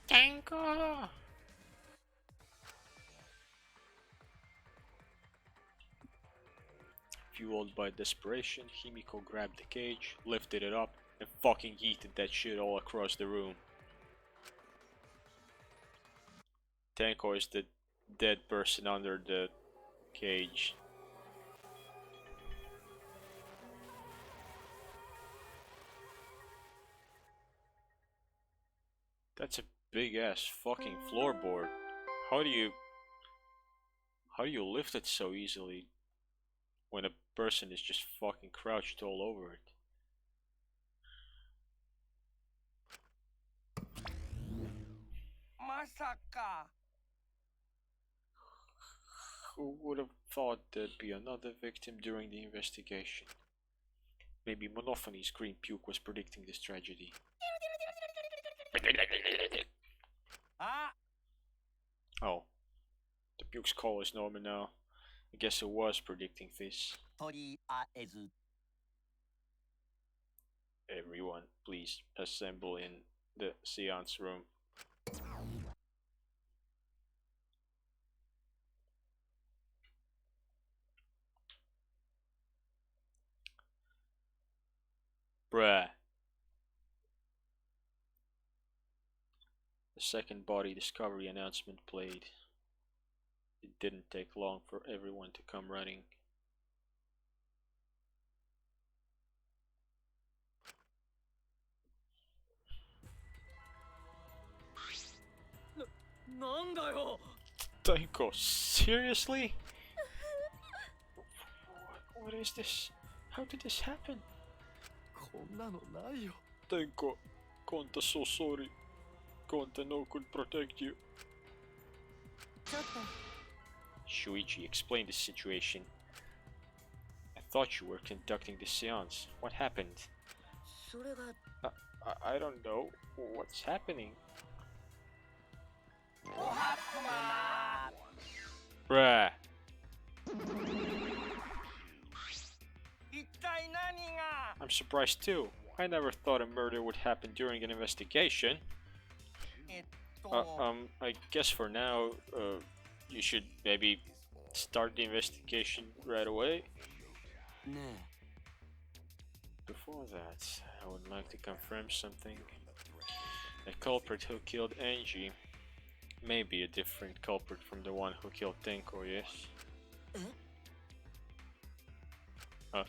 Tenko! Fueled by desperation, Himiko grabbed the cage, lifted it up, and fucking yeeted that shit all across the room. Tenko is the dead person under the cage. That's a big ass fucking floorboard. How do you lift it so easily when a person is just fucking crouched all over it? Who would have thought there'd be another victim during the investigation? Maybe Monophony's green puke was predicting this tragedy. Oh. The puke's call is normal now. I guess it was predicting this. とりあえず Everyone, please assemble in the seance room. Bruh. The second body discovery announcement played. It didn't take long for everyone to come running. Tenko, seriously? What is this? How did this happen? こんなのないよ。 Tenko, Konta so sorry. Konta no could protect you. ちょっと Shuichi, explain the situation. I thought you were conducting the seance. What happened? それが I don't know. What's happening? Bruh. 一体何が I'm surprised too. I never thought a murder would happen during an investigation. えっと I guess for now, you should maybe start the investigation right away. ね Before that, I would like to confirm something. The culprit who killed Angie may be a different culprit from the one who killed Tenko, yes? え。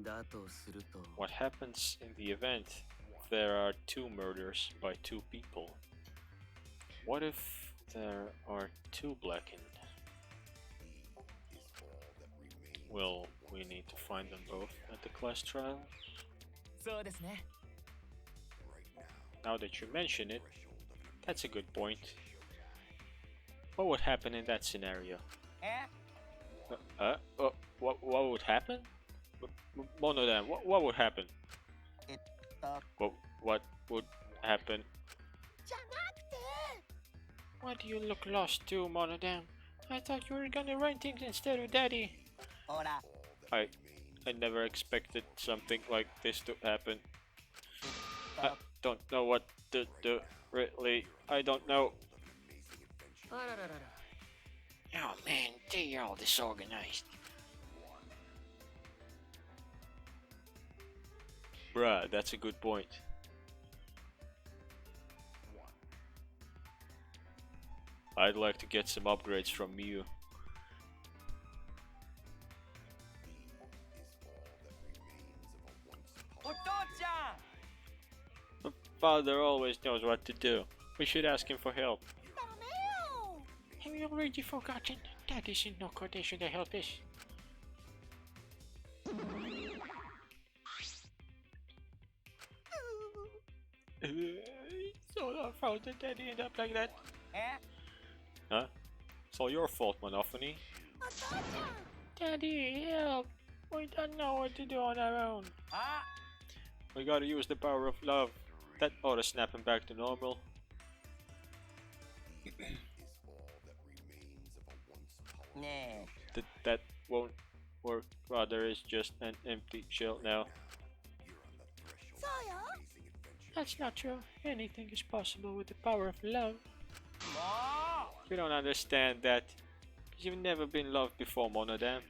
だとすると、 What happens in the event if there are two murders by two people? What if there are two blackened? Well, we need to find them both at the class trial. そうですね Now that you mention it, that's a good point. What would happen in that scenario? え What would happen? Monodan, what would happen? えっと What would happen? じゃなくて Why do you look lost too, Monodan? I thought you were gonna run things instead of Daddy. ほら I never expected something like this to happen. I don't know what to do, really. I don't know. あらららら。 Oh man, they're all disorganized. Bruh, that's a good point. I'd like to get some upgrades from you. Father always knows what to do. We should ask him for help. ダメよ Have you already forgotten? Daddy's in no condition to help us. It's all our fault that Daddy ended up like that. え Huh? It's all your fault, Monophony. お父ちゃん Daddy, help! We don't know what to do on our own. あ We gotta use the power of love. That ought to snap him back to normal.ね That won't work. Rather, it's just an empty shell now. そうよ That's not true. Anything is possible with the power of love. えも You don't understand that. Because you've never been loved before, Monodam.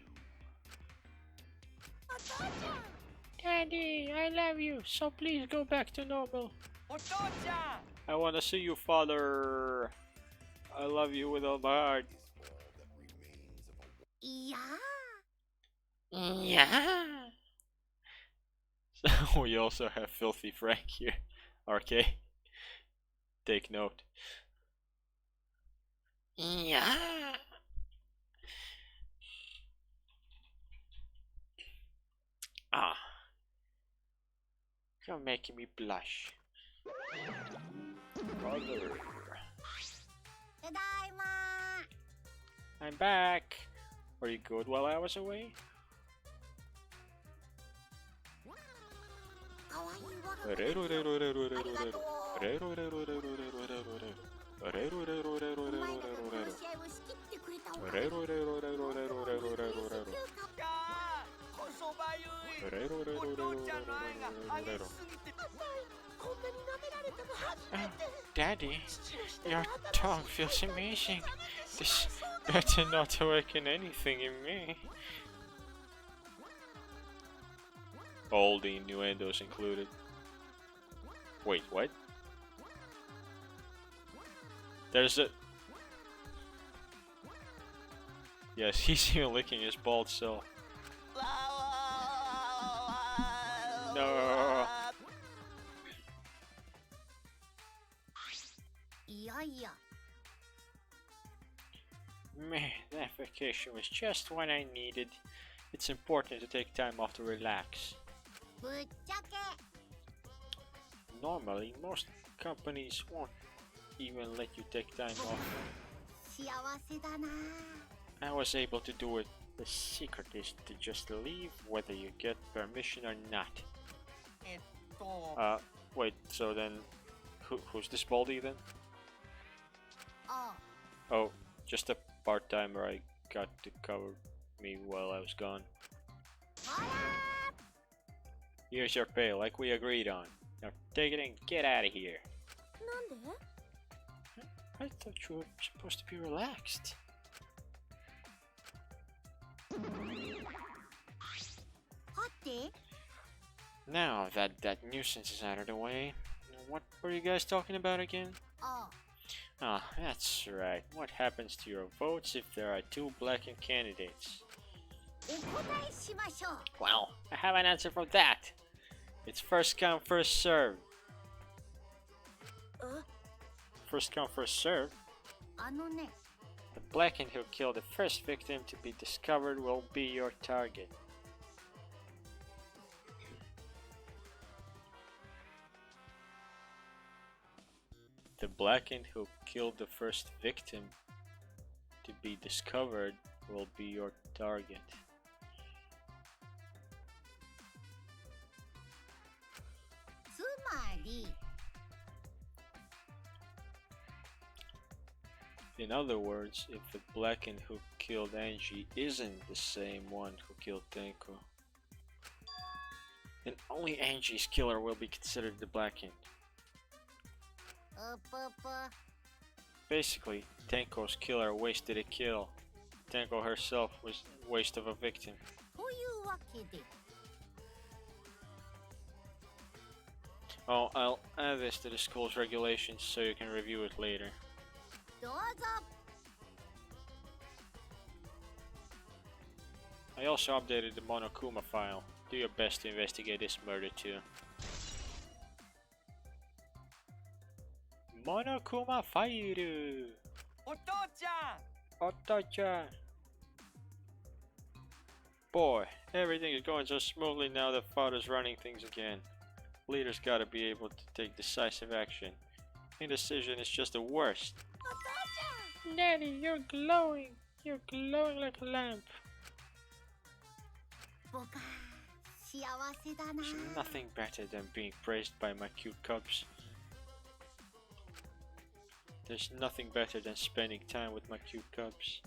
お父ちゃん Daddy, I love you, so please go back to normal. うお父ちゃん I wanna see you, father. I love you with all my heart. いや Yeah. So we also have Filthy Frank here. RK. Take note. Yeah. Ah. You're making me blush. Brother. ただいま I'm back. Were you good while I was away? かわいい我が子ありがとうお前の暮らし合いを仕切ってくれたおかげでやあこそばゆいお父ちゃんの愛が激しすぎてこんなに舐められたの初め Oh, て Daddy, 父のして your tongue feels amazing. This better not awaken anything in me. All the innuendos included. Wait, what? There's a... Yes, he's even licking his bald self. No. いやいや Man, that vacation was just what I needed. It's important to take time off to relax. ぶっちゃけ Normally, most companies won't even let you take time off. 幸せだな I was able to do it. The secret is to just leave whether you get permission or not. あ Wait, so then who's this Baldy then? あ Oh, just a part-timer I got to cover me while I was gone. ほら Here's your pay, like we agreed on. Now take it and get out of here. なんで I thought you were supposed to be relaxed. はって Now that that nuisance is out of the way, what were you guys talking about again? あ Ah, that's right. What happens to your votes if there are two blackened candidates? お答えしましょう Well, I have an answer for that. It's first come, first serve. あ First come, first serve. あのね The blackened who killed the first victim to be discovered will be your target. The blackened who killed the first victim to be discovered will be your target. In other words, if the blackened who killed Angie isn't the same one who killed Tenko, then only Angie's killer will be considered the blackened. うぷぷ Basically, Tenko's killer wasted a kill. Tenko herself was waste of a victim. というわけで Oh, I'll add this to the school's regulations so you can review it later. どうぞ I also updated the Monokuma file. Do your best to investigate this murder too. Monokuma file! お父ちゃん Otocha! Boy, everything is going so smoothly now that father's running things again. Leaders gotta be able to take decisive action. Indecision is just the worst. Daddy, you're glowing! You're glowing like a lamp. 僕は幸せだな There's nothing better than being praised by my cute cubs. There's nothing better than spending time with my cute cubs.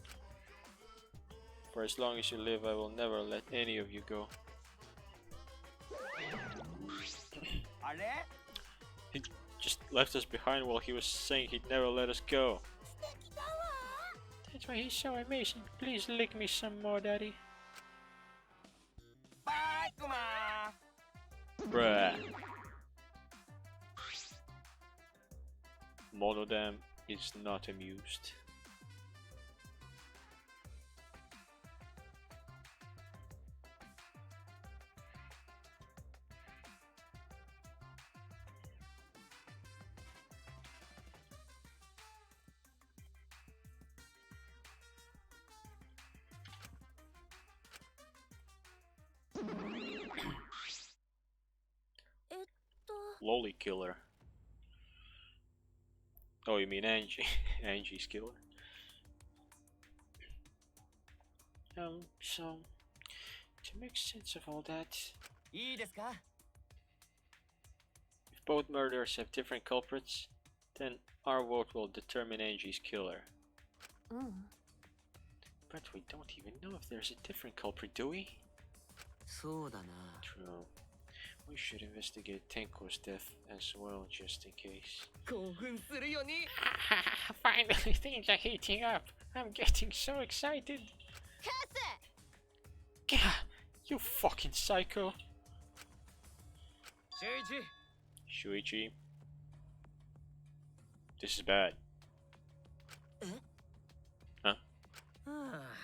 For as long as you live, I will never let any of you go. あれ He just left us behind while he was saying he'd never let us go. That's why he's so amazing. Please lick me some more, Daddy. バークマン Bruh. Monodam is not amused. Lolly killer. Oh, you mean Angie? Angie's killer. So to make sense of all that, いいですか if both murderers have different culprits, then our vote will determine Angie's killer. うん But we don't even know if there's a different culprit, do we? そうだな True. We should investigate Tenko's death as well, just in case. 興奮するよね Finally, things are heating up. I'm getting so excited. カス Gah, you fucking psycho. 周一 Shuichi. This is bad.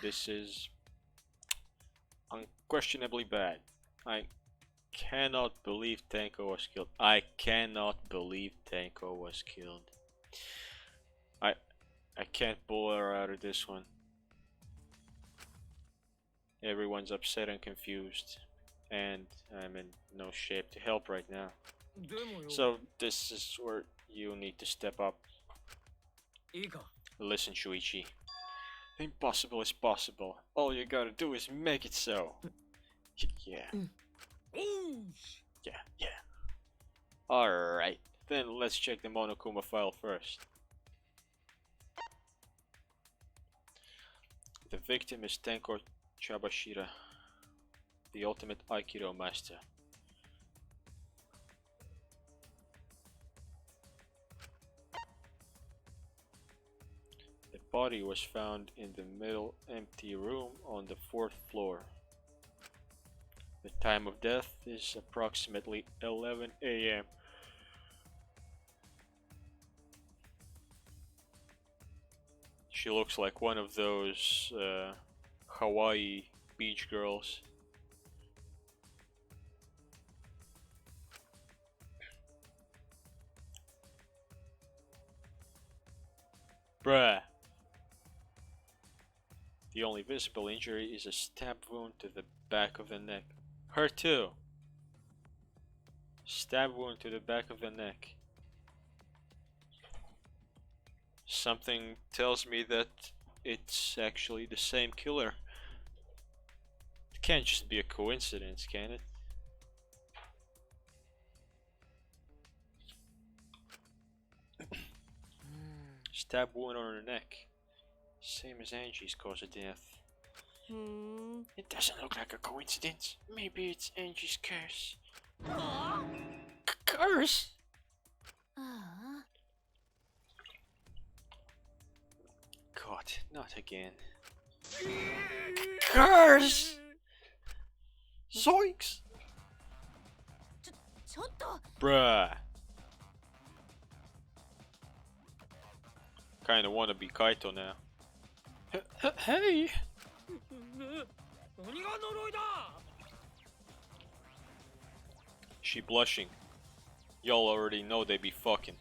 This is unquestionably bad. I cannot believe Tenko was killed. I cannot believe Tenko was killed. I can't pull her out of this one. Everyone's upset and confused, and I'm in no shape to help right now. So this is where you need to step up. Listen, Shuichi. The impossible is possible. All you gotta do is make it so. Yeah. Yeah. Alright, then let's check the Monokuma file first. The victim is Tenko Chabashira, the ultimate Aikido master. The body was found in the middle empty room on the 4th floor. The time of death is approximately 11 AM. She looks like one of those Hawaii beach girls. Bruh. The only visible injury is a stab wound to the back of the neck. Her too. Stab wound to the back of the neck. Something tells me that it's actually the same killer. It can't just be a coincidence, can it? Stab wound on her neck. Same as Angie's cause of death. It doesn't look like a coincidence. Maybe it's Angie's curse. Curse? ああ God, not again. Curse! Zoinks! ちょっと Bruh. Kinda wanna be Kaito now. Hey! She blushing. Y'all already know they be fucking.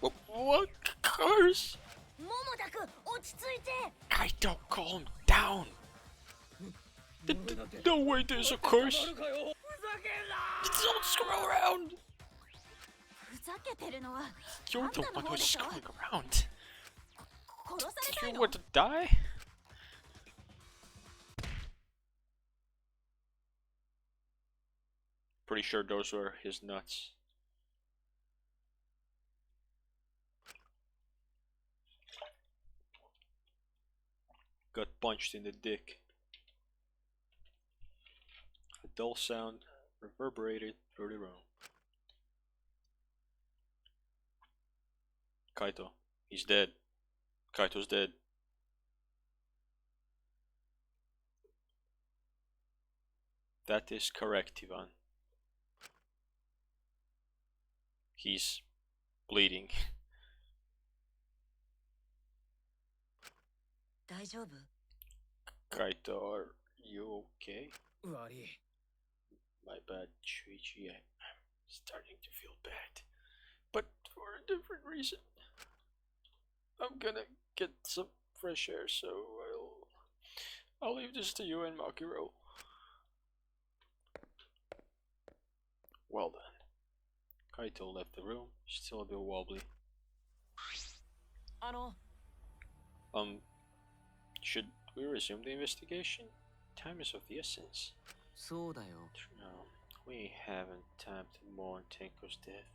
What curse? 桃田君落ち着いて Kaito, calm down. No way there's a curse! Don't screw around. ふざけてるのは You're the あんた one の方 who's でしょ screwing around. 殺されたい You の want to die? Pretty sure those were his nuts. Got punched in the dick. A dull sound reverberated through the room. Kaito. He's dead. Kaito's dead. That is correct, Ivan. He's bleeding. 大丈夫 Kaito, are you okay? 悪い My bad, Shuichi. I'm starting to feel bad. But for a different reason. I'm gonna get some fresh air, so I'll leave this to you and Makiro. Well done. Kaito left the room, still a bit wobbly. あの Should we resume the investigation? Time is of the essence. そうだよ。 No, we haven't time to mourn Tenko's death,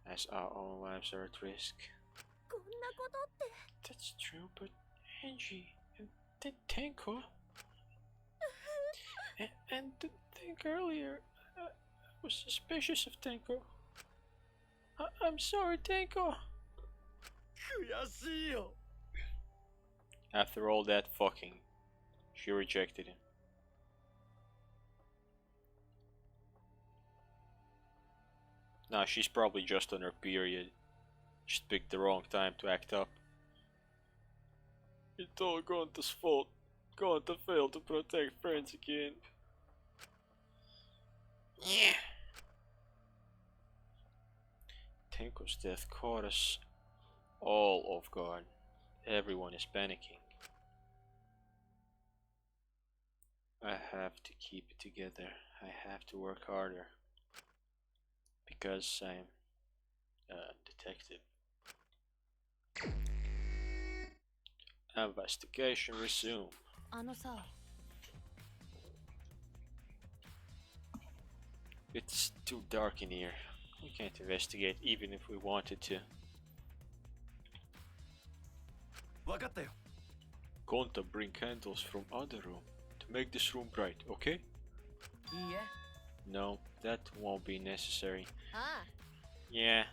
as our own lives are at risk. こんなことって That's true, but Angie and Tenko. and to think earlier, I was suspicious of Tenko. I'm sorry, Tenko. 悔しいよ After all that fucking, she rejected him. Nah, she's probably just on her period. Just picked the wrong time to act up. It's all Gonta's fault. Gonta failed to protect friends again. Yeah. Tenko's death caught us all off guard. Everyone is panicking. I have to keep it together. I have to work harder. Because I'm a detective. Investigation resume. あのさ、 It's too dark in here. We can't investigate even if we wanted to. わかったよ。 Gonta, bring candles from other room to make this room bright, okay? いいえ。 No, that won't be necessary. あ Yeah,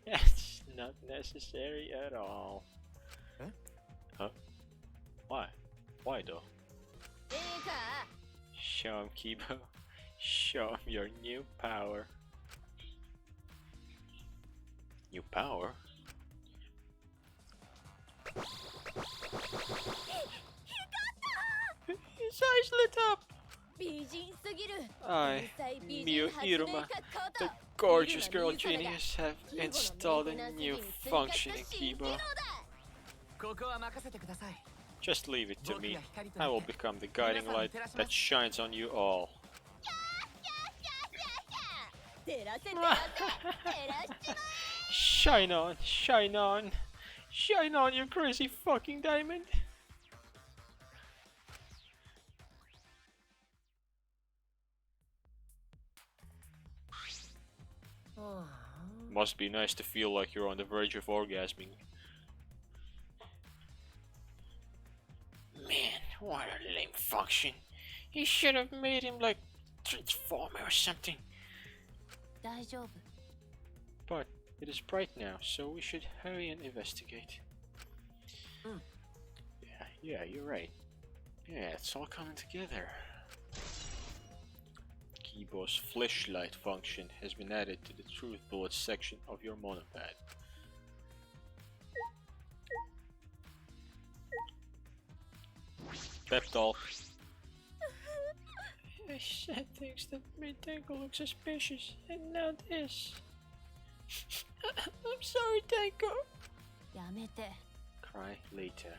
that's not necessary at all. Huh? Huh? Why? Why though? あ、ええか。 Show him, Kibo. Show him your new power. New power? His eyes lit up! 美人すぎる。 I, 天才美 Mio 人発明 Iruma, 家こと the gorgeous イル girl マミユサラが genius, have キーボの installed メンテナ a ンス new 時に追加 function した in 新機 Kibo. 能だ。ここは任せてください。 Just leave it to 僕 me. が光と I な will って become the guiding light that shines on you all. 照らせ照らせ照らしちま Shine on, shine on, shine on, you crazy fucking diamond. Must be nice to feel like you're on the verge of orgasming. Man, what a lame function. You should have made him like Transformer or something. 大丈夫。 But it is bright now, so we should hurry and investigate. Yeah, you're right. Yeah, it's all coming together. Kibo's flashlight function has been added to the truth bullet section of your monopad. Pep talk. I said things that made Tango look suspicious, and now this. I'm sorry, Tango. やめて。 Cry later.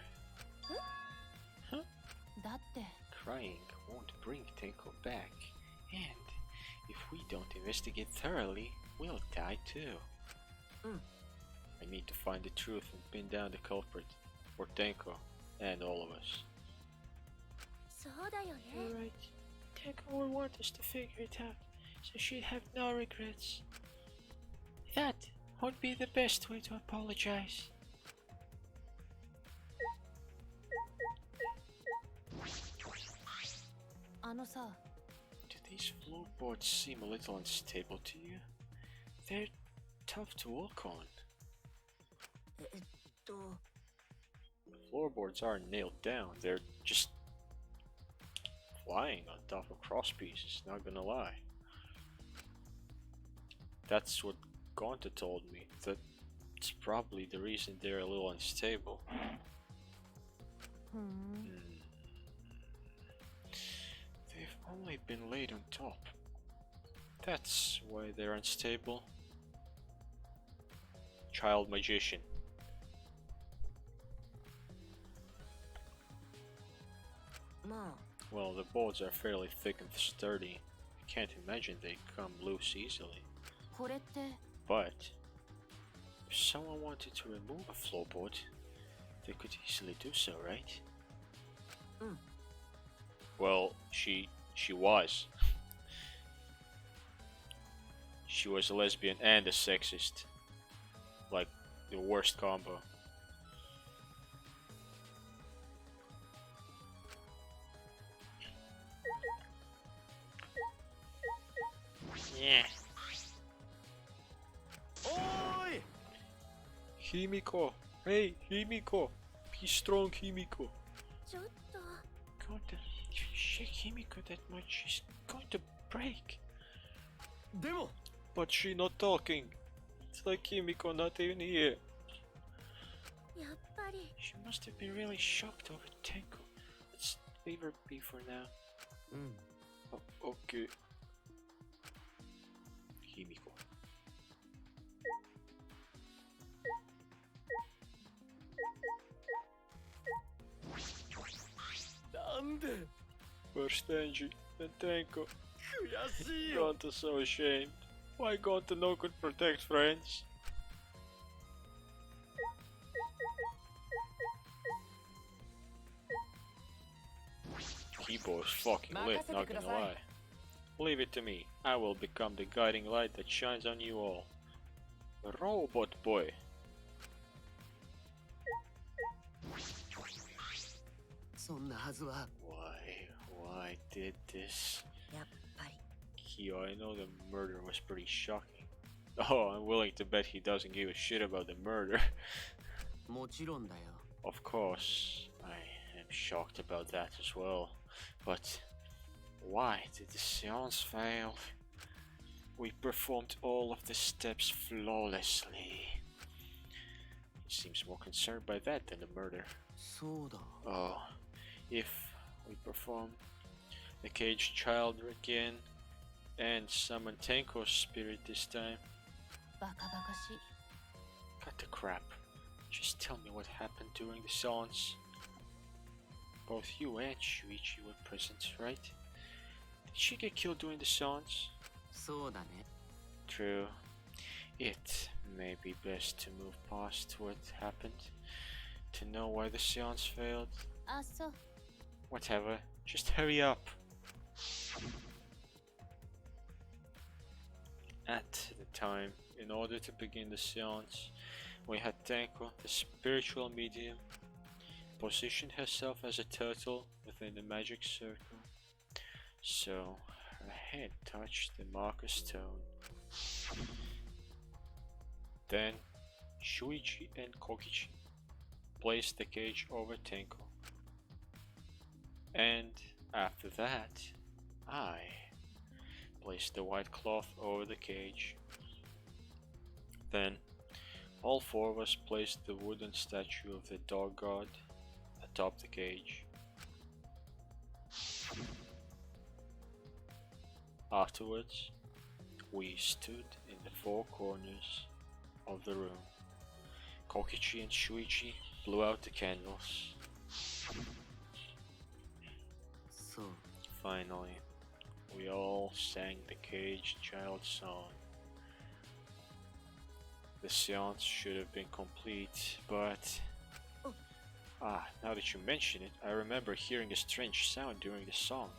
だって。 Crying won't bring Tenko back, and if we don't investigate thoroughly, we'll die too. I need to find the truth and pin down the culprit, for Tenko and all of us. そうだよね。 Alright, Tenko will want us to figure it out, so she'd have no regrets. That would be the best way to apologize. Do these floorboards seem a little unstable to you? They're tough to walk on. と Floorboards aren't nailed down, they're just flying on top of cross pieces, not gonna lie. That's what Gonta told me. That's probably the reason they're a little unstable. ふん。 They've only been laid on top. That's why they're unstable. Child magician. Well, the boards are fairly thick and sturdy. I can't imagine they come loose easily. これって But if someone wanted to remove a floorboard, they could easily do so, right? Well, she was. She was a lesbian and a sexist. Like the worst combo. Yeah. Oi! Himiko! Hey, Himiko! Be strong, Himiko! ちょっと。 God, if you shake Himiko that much, she's going to break. でも But she not talking. It's like Himiko not even here. やっぱり。 She must have been really shocked over Tenko. Let's leave her be for now. Okay. Himiko. なんで First Angie, then Tenko. 悔しいよ Gonta so ashamed. Why Gonta no could protect friends? Kibo is fucking lit, not gonna lie. Leave it to me. I will become the guiding light that shines on you all. Robot boy. そんなはずは。 Why did this? やっぱり Kyo, I know the murder was pretty shocking. Oh, I'm willing to bet he doesn't give a shit about the murder. もちろんだよ。 Of course, I am shocked about that as well. But why did the seance fail? We performed all of the steps flawlessly. He seems more concerned by that than the murder. そうだ。 Oh, if we perform the caged child again and summon Tenko's spirit this time. バカバカしい Cut the crap. Just tell me what happened during the seance. Both you and Shuichi were present, right? Did she get killed during the seance? そうだね。 True. It may be best to move past what happened, to know why the seance failed. あそう Whatever, just hurry up. At the time, in order to begin the seance, we had Tenko, the spiritual medium, position herself as a turtle within the magic circle, so her head touched the marker stone. Then Shuichi and Kokichi placed the cage over Tenko. And after that, I placed the white cloth over the cage. Then all four of us placed the wooden statue of the dog god atop the cage. Afterwards, we stood in the four corners of the room. Kokichi and Shuichi blew out the candles. そう。 Finally, we all sang the caged child song. The seance should have been complete, but... now that you mention it, I remember hearing a strange sound during the song.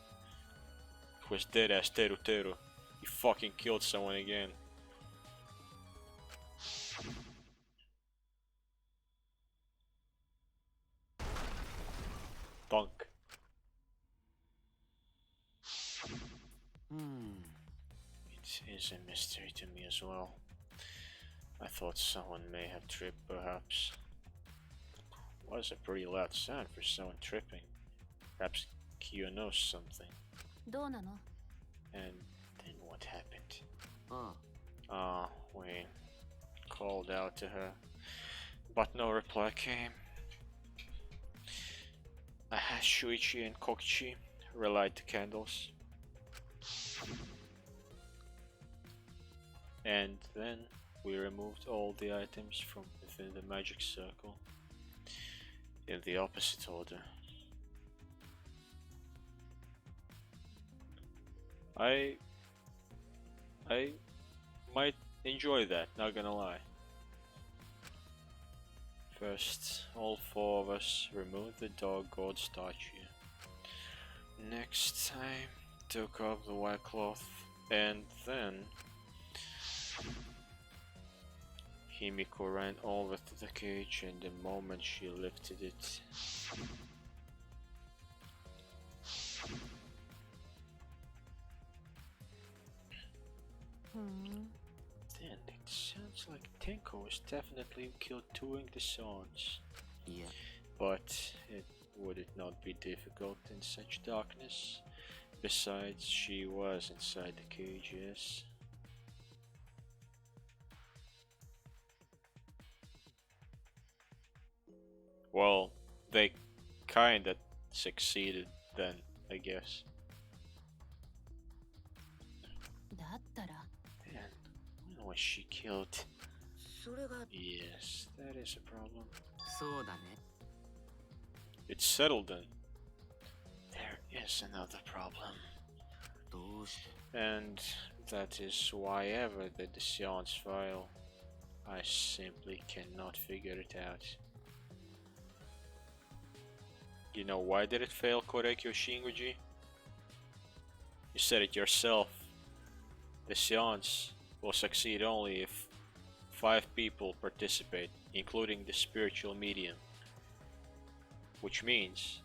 It was dead-ass Teru Teru. He fucking killed someone again. Dunk. It is a mystery to me as well. I thought someone may have tripped, perhaps. It was a pretty loud sound for someone tripping. Perhaps Kyo knows something. どうなの And then what happened? ああ。 We called out to her, but no reply came. Shuichi and Kokichi relight the candles. And then we removed all the items from within the magic circle in the opposite order. I might enjoy that, not gonna lie. First, all four of us removed the dog god statue. Next, I took off the white cloth, and then Himiko ran over to the cage, and the moment she lifted it, then it sounds like Tenko was definitely killed during the seance. いや。 But would it not be difficult in such darkness? Besides, she was inside the cage, yes. Well, they kinda succeeded then, I guess. だったら Then, when was she killed? それが Yes, that is a problem. そうだね。 It's settled then. There is another problem. どうして And that is why I ever did the seance file. I simply cannot figure it out. You know why did it fail, Korekyo Shinguji? You said it yourself. The seance will succeed only if 5 people participate, including the spiritual medium. Which means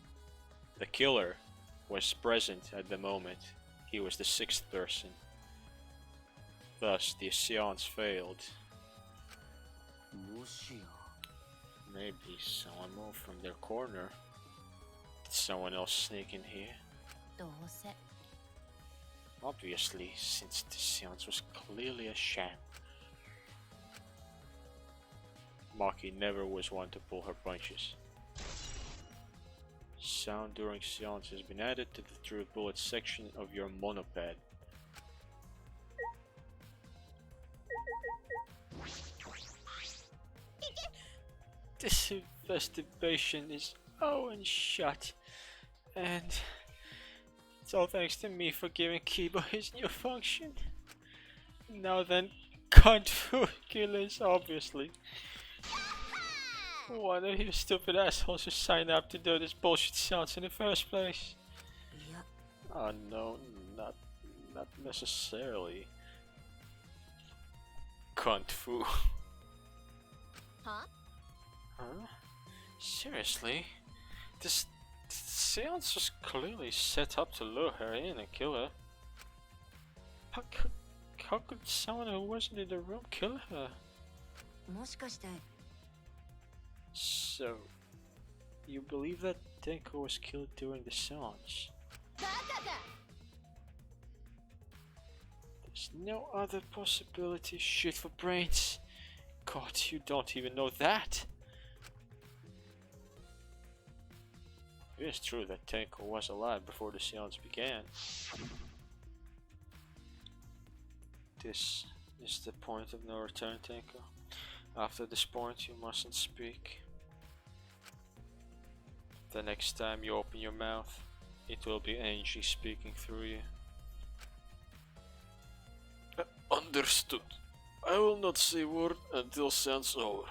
the killer was present at the moment. He was the 6th person. Thus, the seance failed. もしや Maybe someone moved from their corner. Did someone else sneak in here? どうせ Obviously, since the seance was clearly a sham. Maki never was one to pull her punches. Sound during seance has been added to the true bullet section of your monopad. This investigation is Owen shut, and it's all thanks to me for giving Kiba his new function. Now then, Kung Fu killers, obviously. One of you stupid assholes who signed up to do this bullshit sounds in the first place. いや Oh no, not necessarily. Kung Fu. は Huh? Seriously? This seance was clearly set up to lure her in and kill her. How could someone who wasn't in the room kill her? もしかして So, you believe that Tenko was killed during the seance? バカか There's no other possibility. Shit for brains. God, you don't even know that. It is true that Tenko was alive before the seance began. This is the point of no return, Tenko. After this point, you mustn't speak. The next time you open your mouth, it will be Angie speaking through you. Understood. I will not say a word until seance over.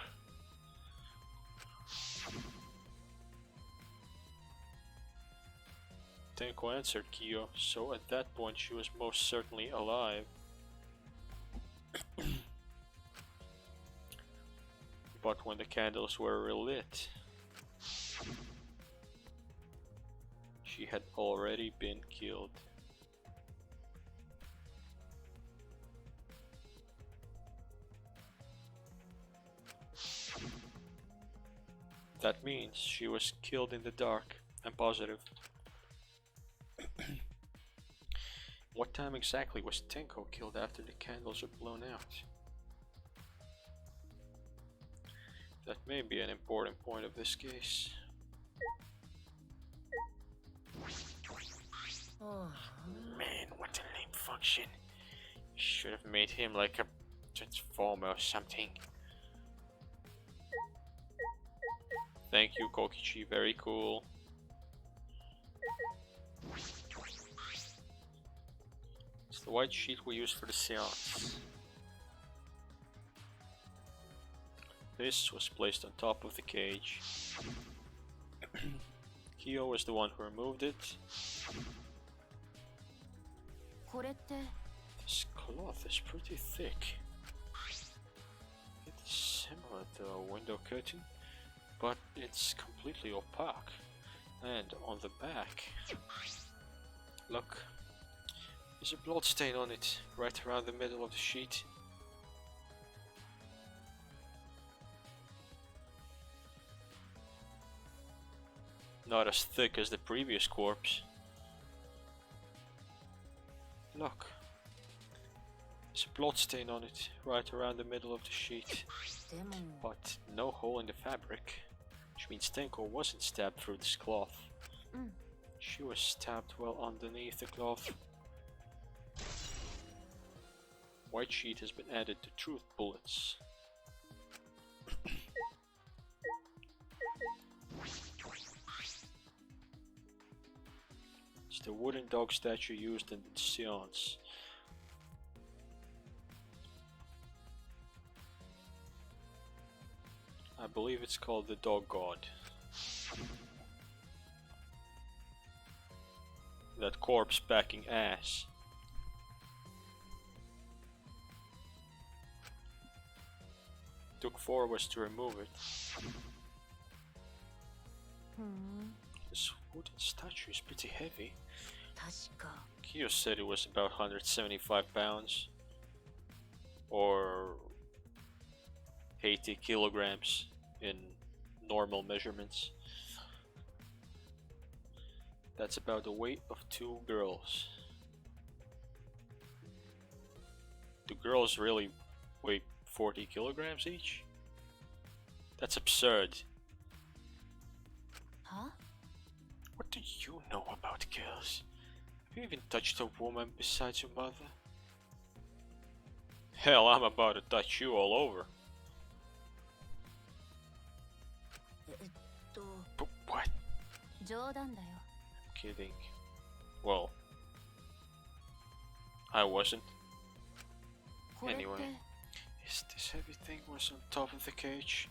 Tenko answered Kyo, so at that point she was most certainly alive. But when the candles were relit, she had already been killed. That means she was killed in the dark. I'm positive. What time exactly was Tenko killed after the candles were blown out? That may be an important point of this case. Man, what a lame function. Should have made him like a transformer or something. Thank you, Kokichi, very cool. It's the white sheet we used for the seance. This was placed on top of the cage. Kyo was the one who removed it. これって This cloth is pretty thick. It's similar to a window curtain, but it's completely opaque. And on the back, look, there's a blood stain on it, right around the middle of the sheet. Not as thick as the previous corpse. Look, there's a blood stain on it, right around the middle of the sheet. でも But no hole in the fabric, which means Tenko wasn't stabbed through this cloth. She was stabbed well underneath the cloth. White sheet has been added to truth bullets. It's the wooden dog statue used in the seance. I believe it's called the Dog God. That corpse packing ass. Took 4 hours to remove it. This wooden statue is pretty heavy. 確か Kyo said it was about 175 pounds. Or 80 kilograms in normal measurements. That's about the weight of 2 girls. Do girls really weigh 40 kilograms each? That's absurd. Huh? What do you know about girls? Have you even touched a woman besides your mother? Hell, I'm about to touch you all over. But what? 冗談だよ。 Kidding. Well, I wasn't. これって Anyway. If this heavy thing was on top of the cage,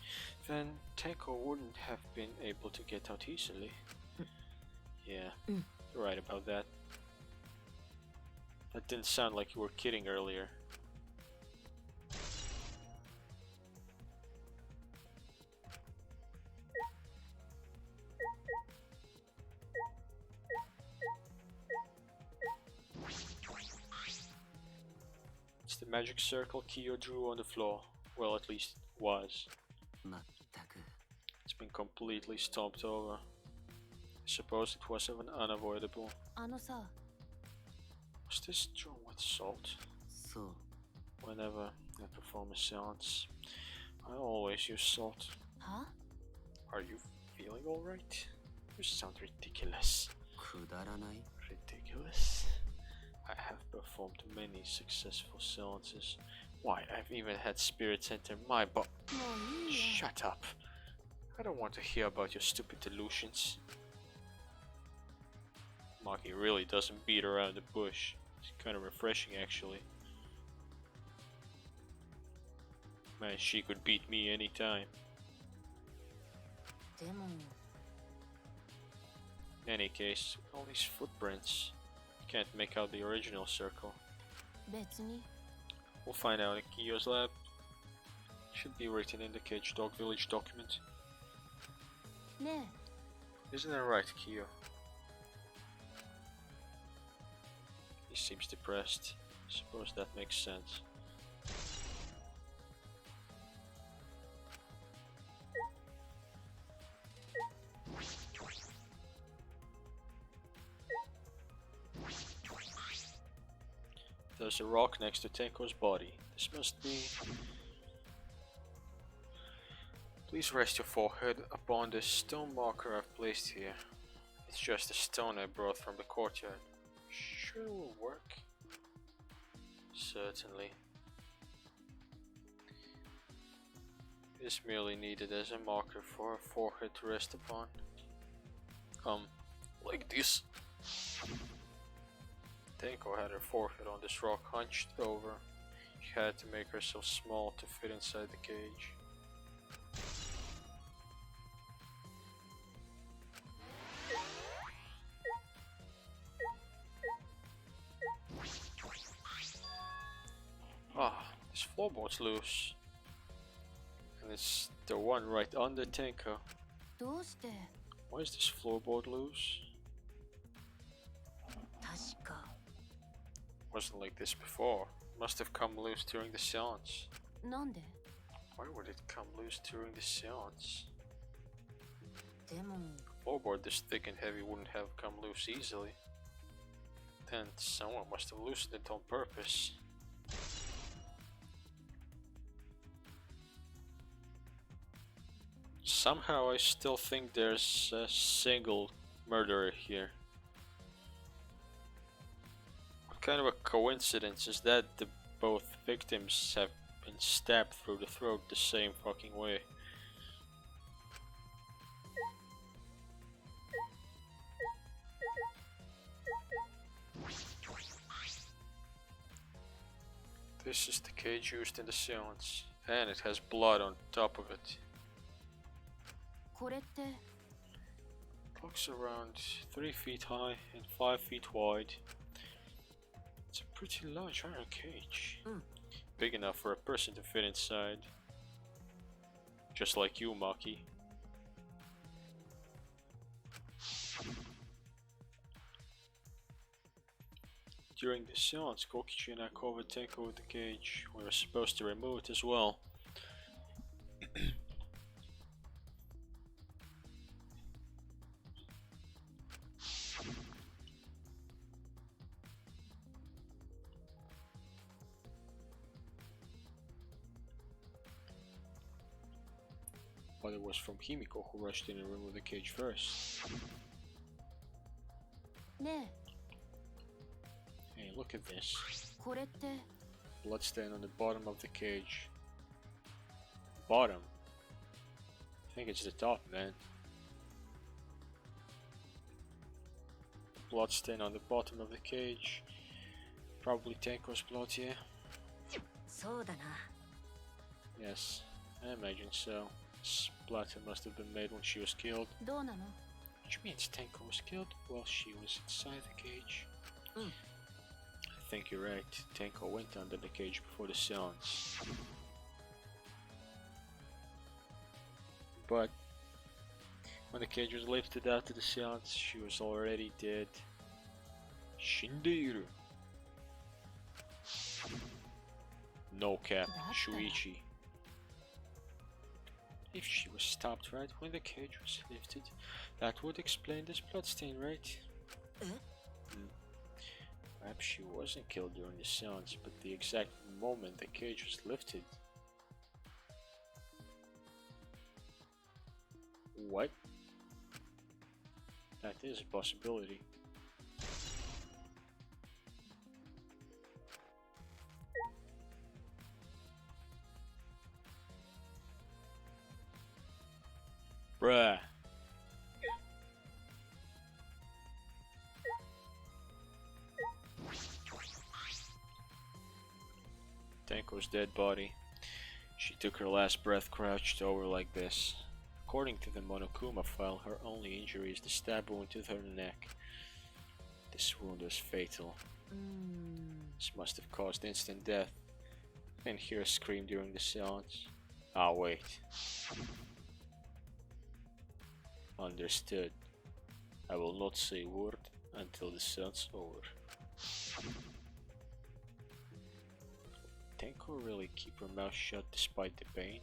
then Tenko wouldn't have been able to get out easily. Yeah, you're right about that. That didn't sound like you were kidding earlier. It's the magic circle Kyo drew on the floor. Well, at least was. まったく It's been completely stomped over. I suppose it was even unavoidable. あのさ、 Was this drawn with salt? そう Whenever I perform a seance, I always use salt. は Are you feeling alright? You sound ridiculous. くだらない Ridiculous? I have performed many successful seances. Why, I've even had spirits enter my body. もういいよ。 Shut up. I don't want to hear about your stupid delusions. Maki really doesn't beat around the bush. It's kind of refreshing, actually. Man, she could beat me anytime. でも In any case, all these footprints. Can't make out the original circle. 別に We'll find out in Kyo's lab. Should be written in the Cage Dog Village document. ね Isn't that right, Kyo? He seems depressed. Suppose that makes sense. There's a rock next to Tenko's body. This must be... Please rest your forehead upon the stone marker I've placed here. It's just a stone I brought from the courtyard. Sure it will work? Certainly. It is merely needed as a marker for a forehead to rest upon. Like this. Tenko had her forehead on this rock hunched over. She had to make herself small to fit inside the cage. Ah, this floorboard's loose. And it's the one right under Tenko. どうして Why is this floorboard loose? 確か Wasn't like this before. Must have come loose during the seance. なんで Why would it come loose during the seance? でも Floorboard this thick and heavy wouldn't have come loose easily. Then someone must have loosened it on purpose. Somehow I still think there's a single murderer here. What kind of a coincidence is that the both victims have been stabbed through the throat the same fucking way? This is the cage used in the seance, and it has blood on top of it. これって Looks around 3 feet high and 5 feet wide. It's a pretty large iron cage. Big enough for a person to fit inside. Just like you, Maki. During the seance, Kokichi and I covered Tenko with the cage. We were supposed to remove it as well. But it was from Himiko who rushed in and removed the cage first. ね Hey, look at this. えこれって Bloodstain on the bottom of the cage. Bottom? I think it's the top, man. Bloodstain on the bottom of the cage. Probably Tenko's blood, yeah? そうだな。 Yes, I imagine so. Splatter must have been made when she was killed. どうなの Which means Tenko was killed while she was inside the cage. I think you're right. Tenko went under the cage before the seance. But when the cage was lifted out to the seance, she was already dead. Shindeiru. No cap, Shuichi. If she was stopped right when the cage was lifted, that would explain this bloodstain, right? Perhaps she wasn't killed during the seance, but the exact moment the cage was lifted. What? That is a possibility. Bruh. Tenko's dead body. She took her last breath crouched over like this. According to the Monokuma file, her only injury is the stab wound to her neck. This wound was fatal. This must have caused instant death. I didn't hear a scream during the seance. Ah, wait. Understood. I will not say a word until the seance over. Tenko really keep her mouth shut despite the pain?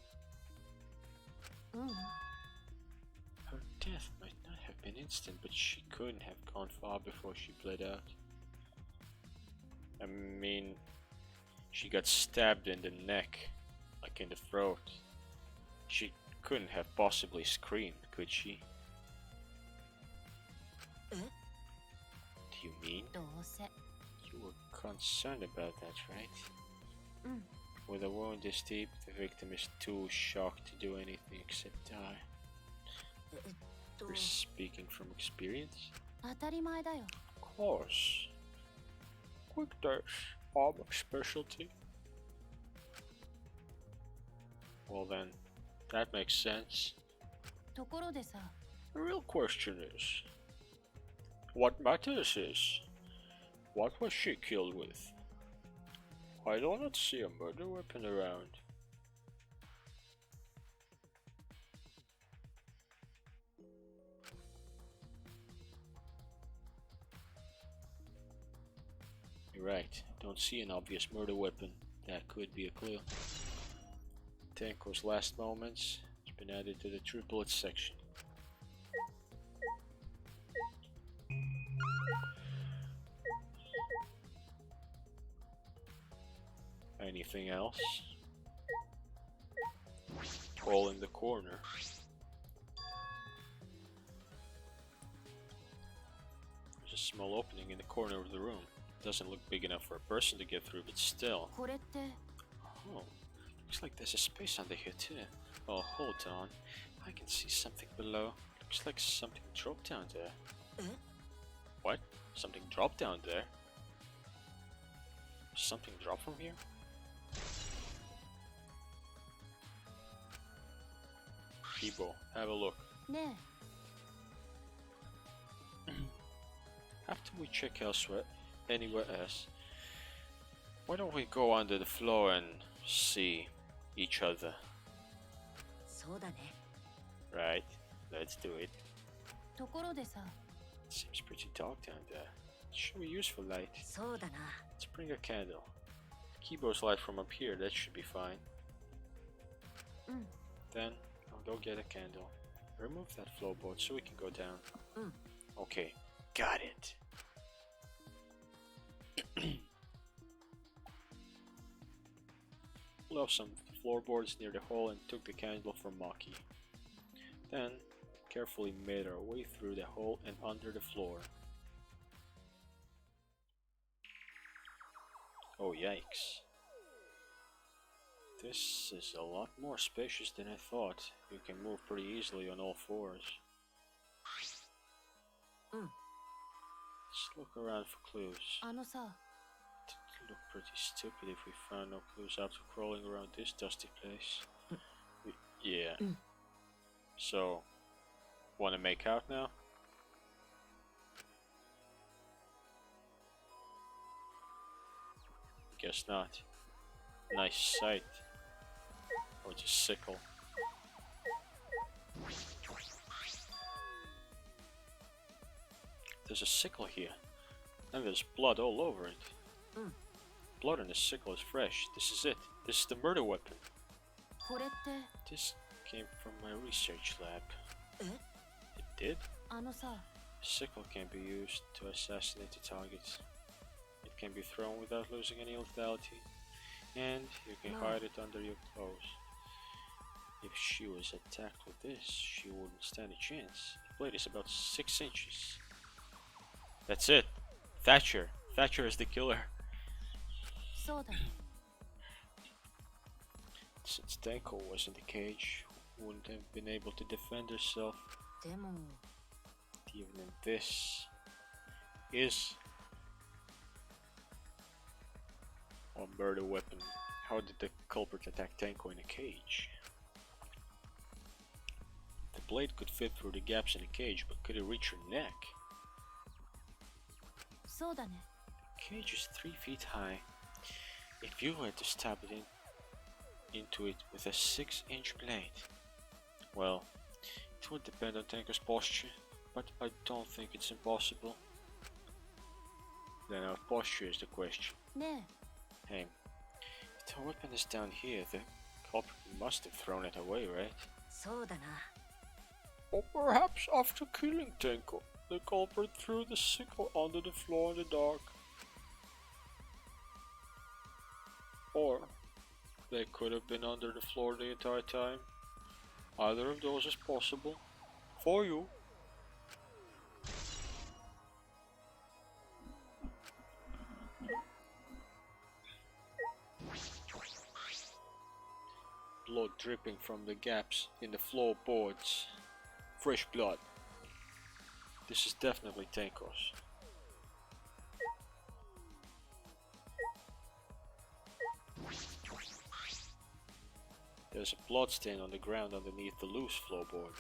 Her death might not have been instant, but she couldn't have gone far before she bled out. I mean, she got stabbed in the neck, like in the throat. She couldn't have possibly screamed, could she? Do you mean? どうせ You were concerned about that, right? With a wound this deep, the victim is too shocked to do anything except die. と You're speaking from experience? 当たり前だよ Of course. Quick dash, all my specialty. Well then, that makes sense. ところでさ The real question is, what matters is, what was she killed with? I do not see a murder weapon around. You're right, don't see an obvious murder weapon. That could be a clue. Tenko's last moments has been added to the triplet section. Anything else? All in the corner. There's a small opening in the corner of the room. Doesn't look big enough for a person to get through, but still. これって Oh, looks like there's a space under here too. Oh, hold on. I can see something below. Looks like something dropped down there. What? Something dropped down there? Something dropped from here? Kibo, have a look. ね After we check elsewhere, anywhere else, why don't we go under the floor and see each other? そうだね。 Right? Let's do it. えところでさ Seems pretty dark down there. Should we use for light? そうだな。 Let's bring a candle. Kibo's light from up here, that should be fine. うん Then I'll go get a candle. Remove that floorboard so we can go down. Okay, got it. Pulled off some floorboards near the hole and took the candle from Maki. Then carefully made our way through the hole and under the floor. Oh yikes. This is a lot more spacious than I thought. You can move pretty easily on all fours. Let's look around for clues. あのさ It'd look pretty stupid if we found no clues after crawling around this dusty place. Yeah. So, wanna make out now? Guess not. Nice sight. Or just sickle. There's a sickle here. And there's blood all over it. Blood on the sickle is fresh. This is it. This is the murder weapon. これって This came from my research lab. え It did? あのさ Sickle can be used to assassinate the targets. It can be thrown without losing any lethality. And you can No. hide it under your clothes. If she was attacked with this, she wouldn't stand a chance. The blade is about 6 inches. That's it. Thatcher. Thatcher is the killer. そうだね Since Tenko was in the cage, wouldn't have been able to defend herself. でも Even this is a murder weapon. How did the culprit attack Tenko in a cage? The blade could fit through the gaps in the cage, but could it reach her neck? そうだね Cage is 3 feet high. If you were to stab it into it with a 6-inch blade, well, it would depend on Tenko's posture, but I don't think it's impossible. Then our posture is the question. ね Hey, if the weapon is down here, the culprit must have thrown it away, right? そうだな。 Or perhaps after killing Tenko, the culprit threw the sickle onto the floor in the dark. Or they could have been under the floor the entire time. Either of those is possible. For you. Blood dripping from the gaps in the floorboards. Fresh blood. This is definitely Tenko's. There's a blood stain on the ground underneath the loose floorboard.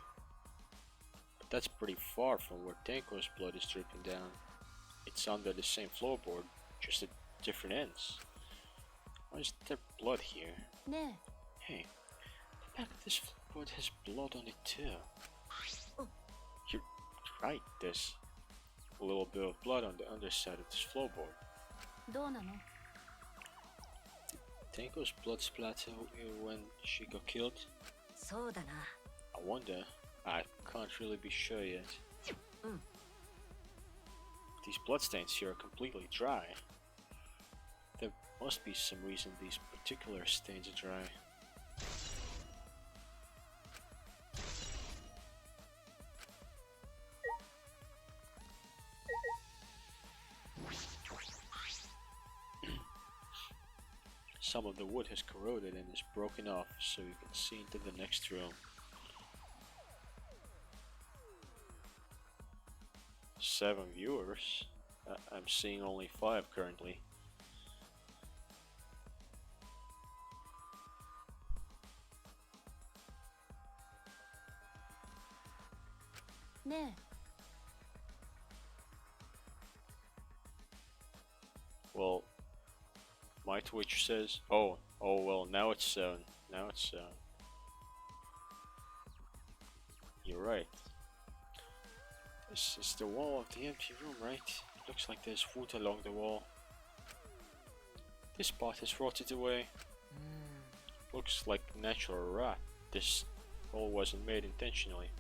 But that's pretty far from where Tenko's blood is dripping down. It's under the same floorboard, just at different ends. Why is there blood here? ね Hey, the back of this floorboard has blood on it too. You're right, there's a little bit of blood on the underside of this floorboard. えどうなの Tenko's blood splatter when she got killed? そうだな。 I wonder. I can't really be sure yet. These bloodstains here are completely dry. There must be some reason these particular stains are dry. Some of the wood has corroded and is broken off, so you can see into the next room. 7 viewers? I'm seeing only 5 currently. ね Well, my Twitch says, oh well, now it's 7. Now it's 7. You're right. This is the wall of the empty room, right? It looks like there's wood along the wall. This part has rotted away. Looks like natural rot. This hole wasn't made intentionally.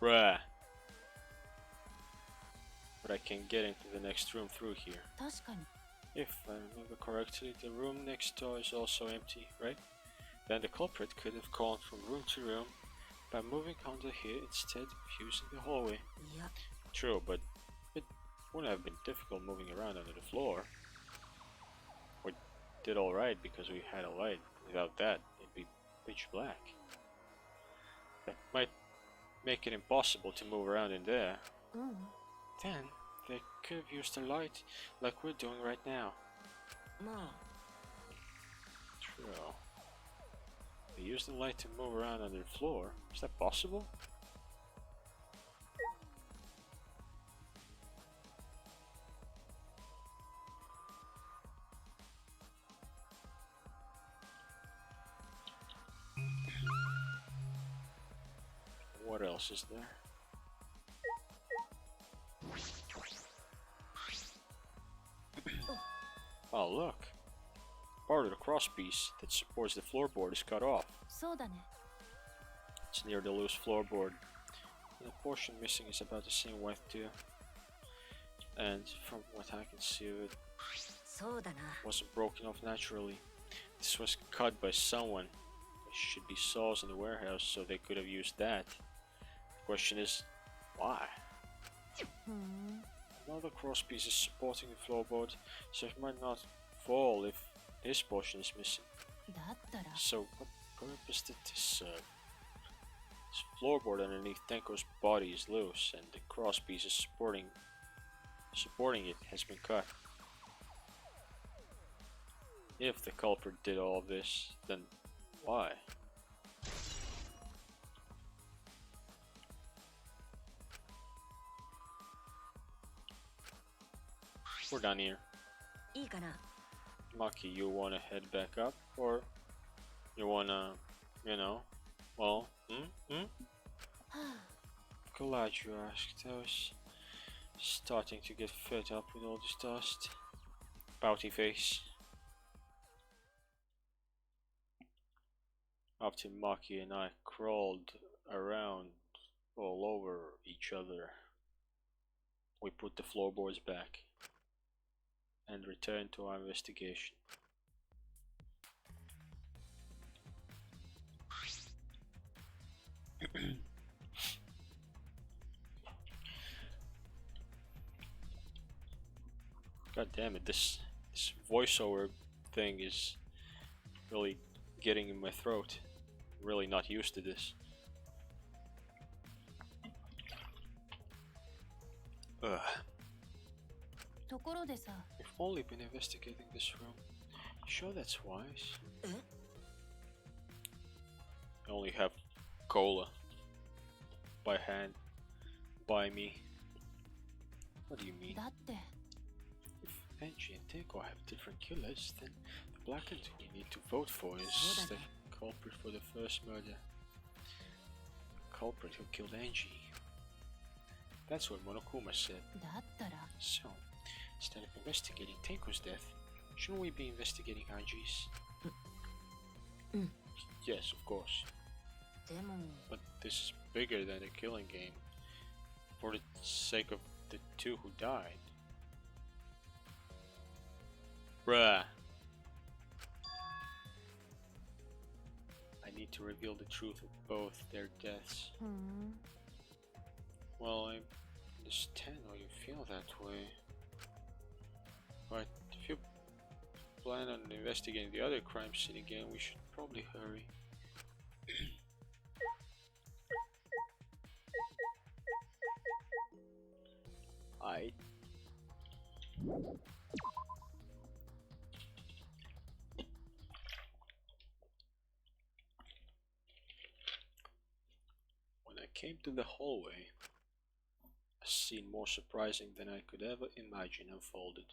Bruh. But I can get into the next room through here. 確かに If I remember correctly, the room next door is also empty, right? Then the culprit could have gone from room to room by moving under here instead of using the hallway. いや True, but it wouldn't have been difficult moving around under the floor. We did alright because we had a light. Without that, it'd be pitch black. That might make it impossible to move around in there. うん Then, they could have used a light like we're doing right now. まあ True. They used the light to move around under the floor. Is that possible? What else is there? Oh look! Part of the crosspiece that supports the floorboard is cut off. そうだね It's near the loose floorboard. And the portion missing is about the same width too. And from what I can see of it, そうだな wasn't broken off naturally. This was cut by someone. There should be saws in the warehouse, so they could have used that. The question is, why? ふん Another crosspiece is supporting the floorboard, so it might not fall if this portion is missing. だったら So, what purpose did this serve? This floorboard underneath Tenko's body is loose, and the crosspiece is supporting it has been cut. If the culprit did all of this, then why? We're done here. いいかな Maki, you wanna head back up? Or you wanna, you know, well, Glad you asked. I was starting to get fed up with all this dust. Pouty face. After Maki and I crawled around all over each other, we put the floorboards back and returned to our investigation. God damn it, this voiceover thing is really getting in my throat. I'm really not used to this. Ugh. ところでさ We've only been investigating this room. You sure that's wise? I only have cola. By hand. By me. What do you mean? だって If Angie and Tenko have different killers, then the blackened we need to vote for is the culprit for the first murder. The culprit who killed Angie. That's what Monokuma said. だったら So, instead of investigating Tenko's death, shouldn't we be investigating Angie's? Yes, of course. でも But this is bigger than a killing game. For the sake of the two who died. Bruh. I need to reveal the truth of both their deaths. ふん Well, I understand how you feel that way. But if you plan on investigating the other crime scene again, we should probably hurry. I. I came to the hallway. A scene more surprising than I could ever imagine unfolded.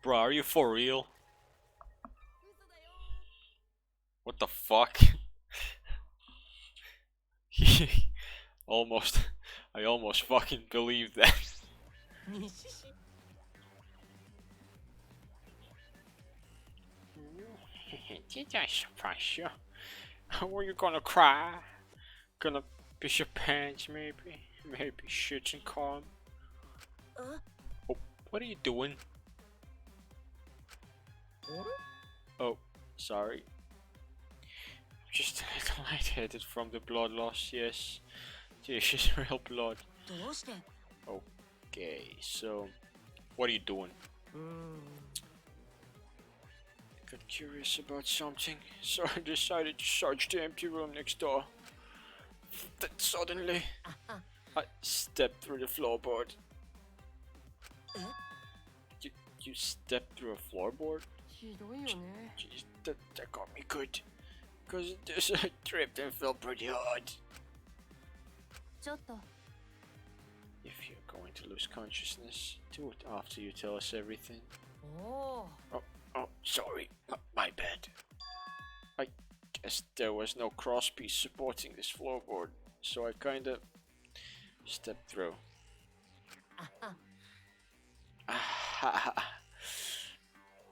Bro, are you for real? What the fuck? I almost fucking believed that. Did I surprise you? Were you gonna cry? Gonna piss your pants maybe? Maybe shit and calm? Oh, what are you doing? Oh, sorry. Just a little lightheaded from the blood loss, yes. This is real blood. どうして Okay, so what are you doing? Got curious about something, so I decided to search the empty room next door. Then suddenly, I stepped through the floorboard. You stepped through a floorboard? ひどいよね。 Jeez, that got me good. Cause I tripped and fell pretty hard. ちょっと If you're going to lose consciousness, do it after you tell us everything. おお Oh, sorry, my bad. I guess there was no crosspiece supporting this floorboard, so I kinda stepped through.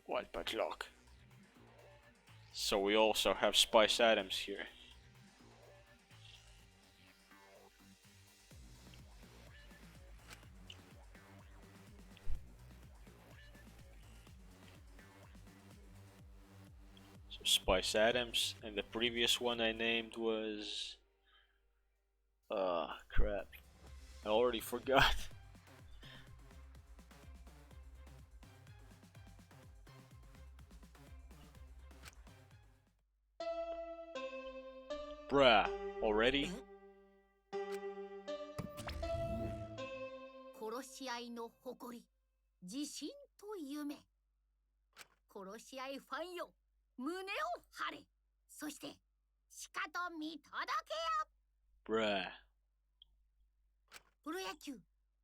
What but luck? So we also have Spice Adams here. So Spice Adams, and the previous one I named was... crap. I already forgot. Bruh, already? 殺し合いの誇り自信と夢殺し合いファンよ胸を張れそしてしかと見届けよ Bruh. プロ野球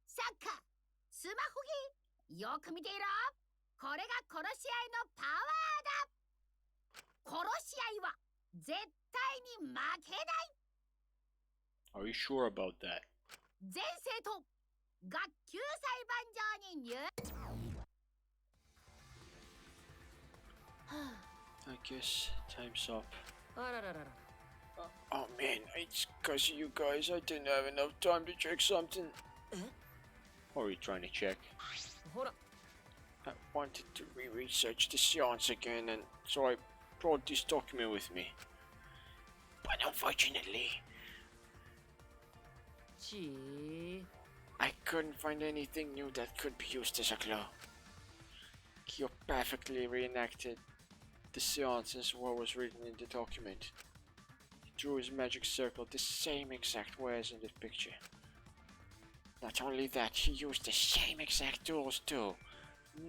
サッカースマホゲーよく見ていろこれが殺し合いのパワーだ殺し合いは絶対に負けない Are you sure about that? 全生徒学級裁判場に入 I guess time's up. あらららら Oh man, it's cause of you guys. I didn't have enough time to check something. What are you trying to check? ほら I wanted to research the seance again, and so I brought this document with me. But unfortunately, ち I couldn't find anything new that could be used as a clue. Kyo perfectly reenacted the seance as what was written in the document. He drew his magic circle the same exact way as in the picture. Not only that, he used the same exact tools too.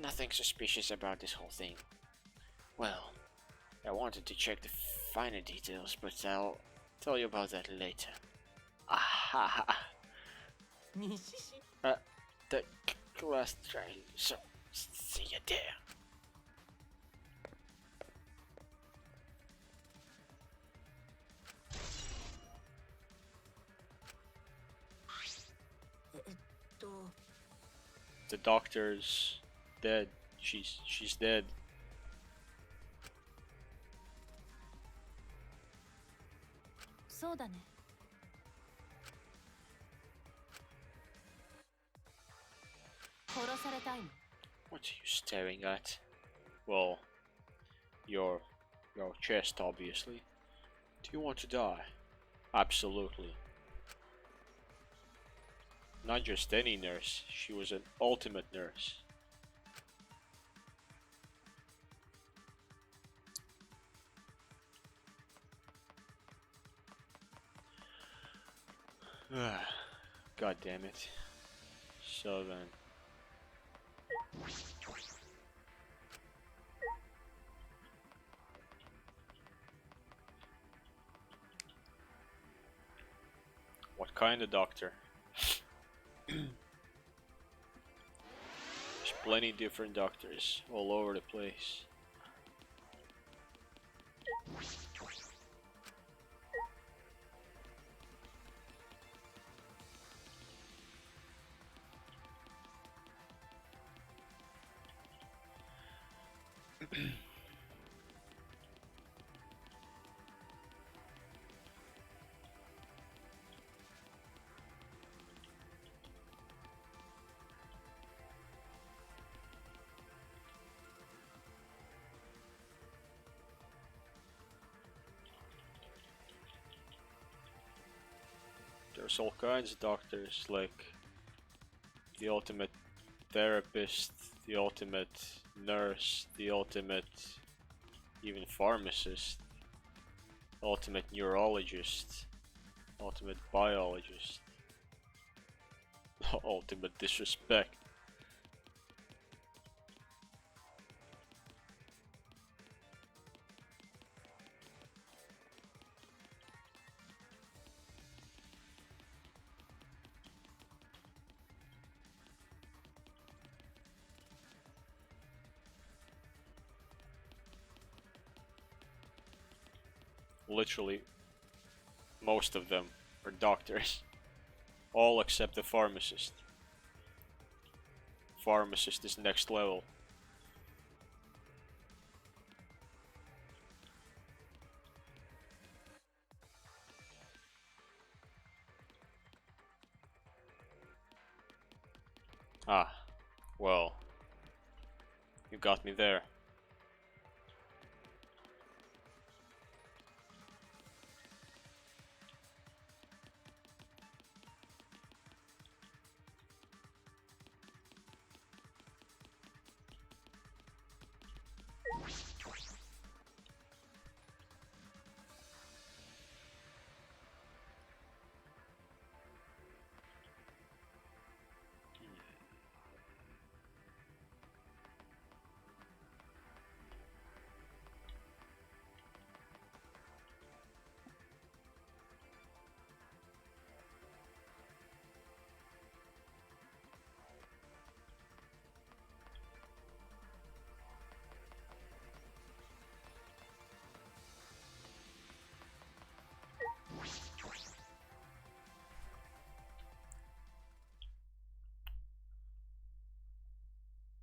Nothing suspicious about this whole thing. Well, I wanted to check the finer details, but I'll tell you about that later. Aha! 西市 The class train, so see you there. と The doctor's dead. She's dead. そうだね殺されたいの What are you staring at? Well, your chest, obviously. Do you want to die? Absolutely. Not just any nurse, she was an ultimate nurse. God damn it. So then. kind of doctor. There's plenty different doctors all over the place. There's all kinds of doctors, like the ultimate therapist, the ultimate nurse, the ultimate even pharmacist, ultimate neurologist, ultimate biologist, ultimate disrespect. Literally, most of them are doctors. All except the pharmacist. Pharmacist is next level. Ah, well, you got me there.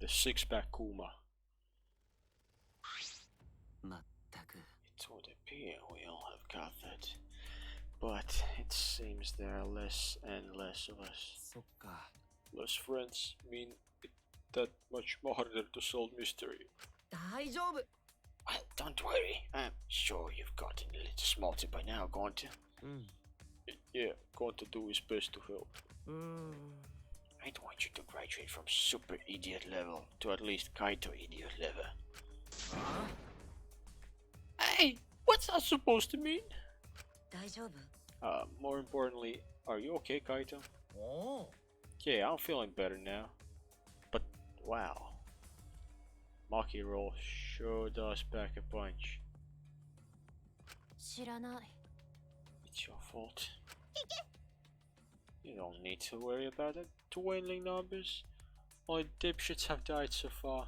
The six-pack Kuma. まったく It would appear we all have got that. But it seems there are less and less of us. そっか Less friends mean it that much more harder to solve mystery. 大丈夫。 Don't worry, I'm sure you've gotten a little smarter by now, Gonta. うん Yeah, Gonta do his best to help. うーん。 I don't want you to graduate from super idiot level to at least Kaito idiot level. Hey, what's that supposed to mean? 大丈夫。 More importantly, are you okay, Kaito? おお。 Yeah, I'm feeling better now. But wow, Maki roll sure does pack a punch. 知らない It's your fault. You don't need to worry about it, dwindling numbers. Only dipshits have died so far.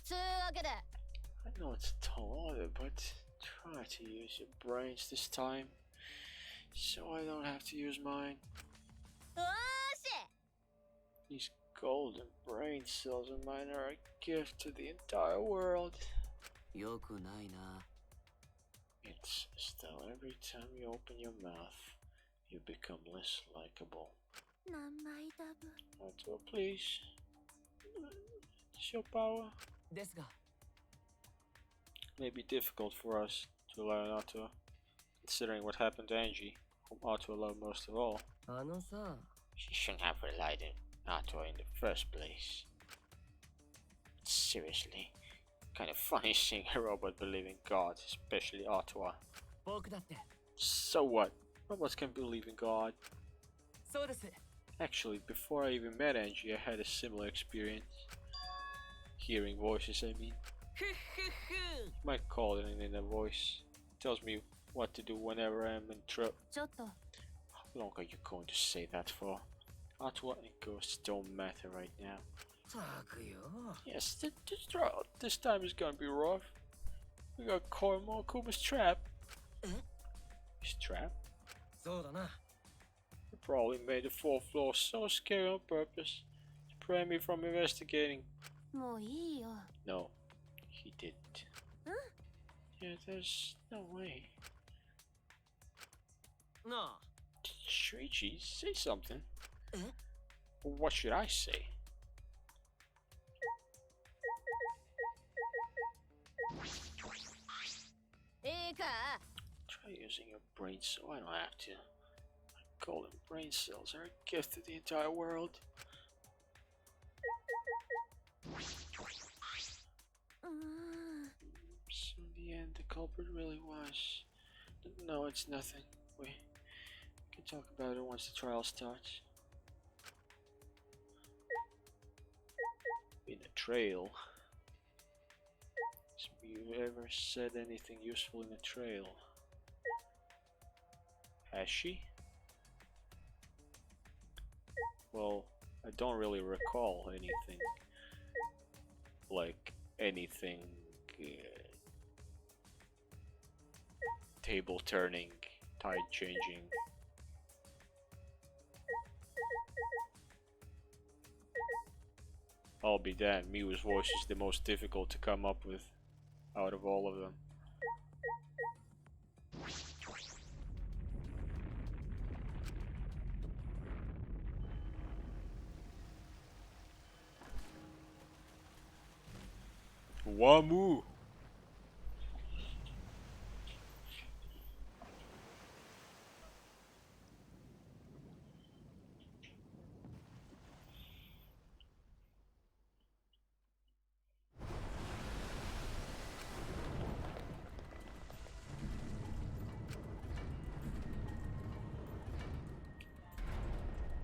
つうわけで I know it's a tall order, but try to use your brains this time, so I don't have to use mine. おーし These golden brain cells of mine are a gift to the entire world. よくないな It's as though every time you open your mouth, you become less likable. 名前だぶ Arthur, please. It's your power. ですが、 May be difficult for us to learn Arthur, considering what happened to Angie, whom Arthur loved most of all. あのさ、 She shouldn't have relied on Arthur in the first place. Seriously, kind of funny seeing a robot believe in God, especially Arthur. 僕だって。 So what? Robots can believe in God. そうです。 Actually, before I even met Angie, I had a similar experience. Hearing voices, I mean. ふっふっふ。 You might call it an inner voice. It tells me what to do whenever I'm in trouble. ちょっと long are you going to say that for? Atwa and ghosts don't matter right now. Yes, this time is gonna be rough. We got Kormo Kuma's trap. His trap? He probably made the fourth floor so scary on purpose to prevent me from investigating. もういいよ。 No, he didn't. Yeah, there's no way. No. Shuichi, say something. What should I say? Try using your brain so I don't have to. My golden brain cells are a gift to the entire world. So in the end, the culprit really was. No, it's nothing. We can talk about it once the trial starts. In a trail. Have you ever said anything useful in a trail? Has she? Well, I don't really recall anything. Like anything table turning, tide changing. I'll be damned, Miu's voice is the most difficult to come up with out of all of them. Wamu!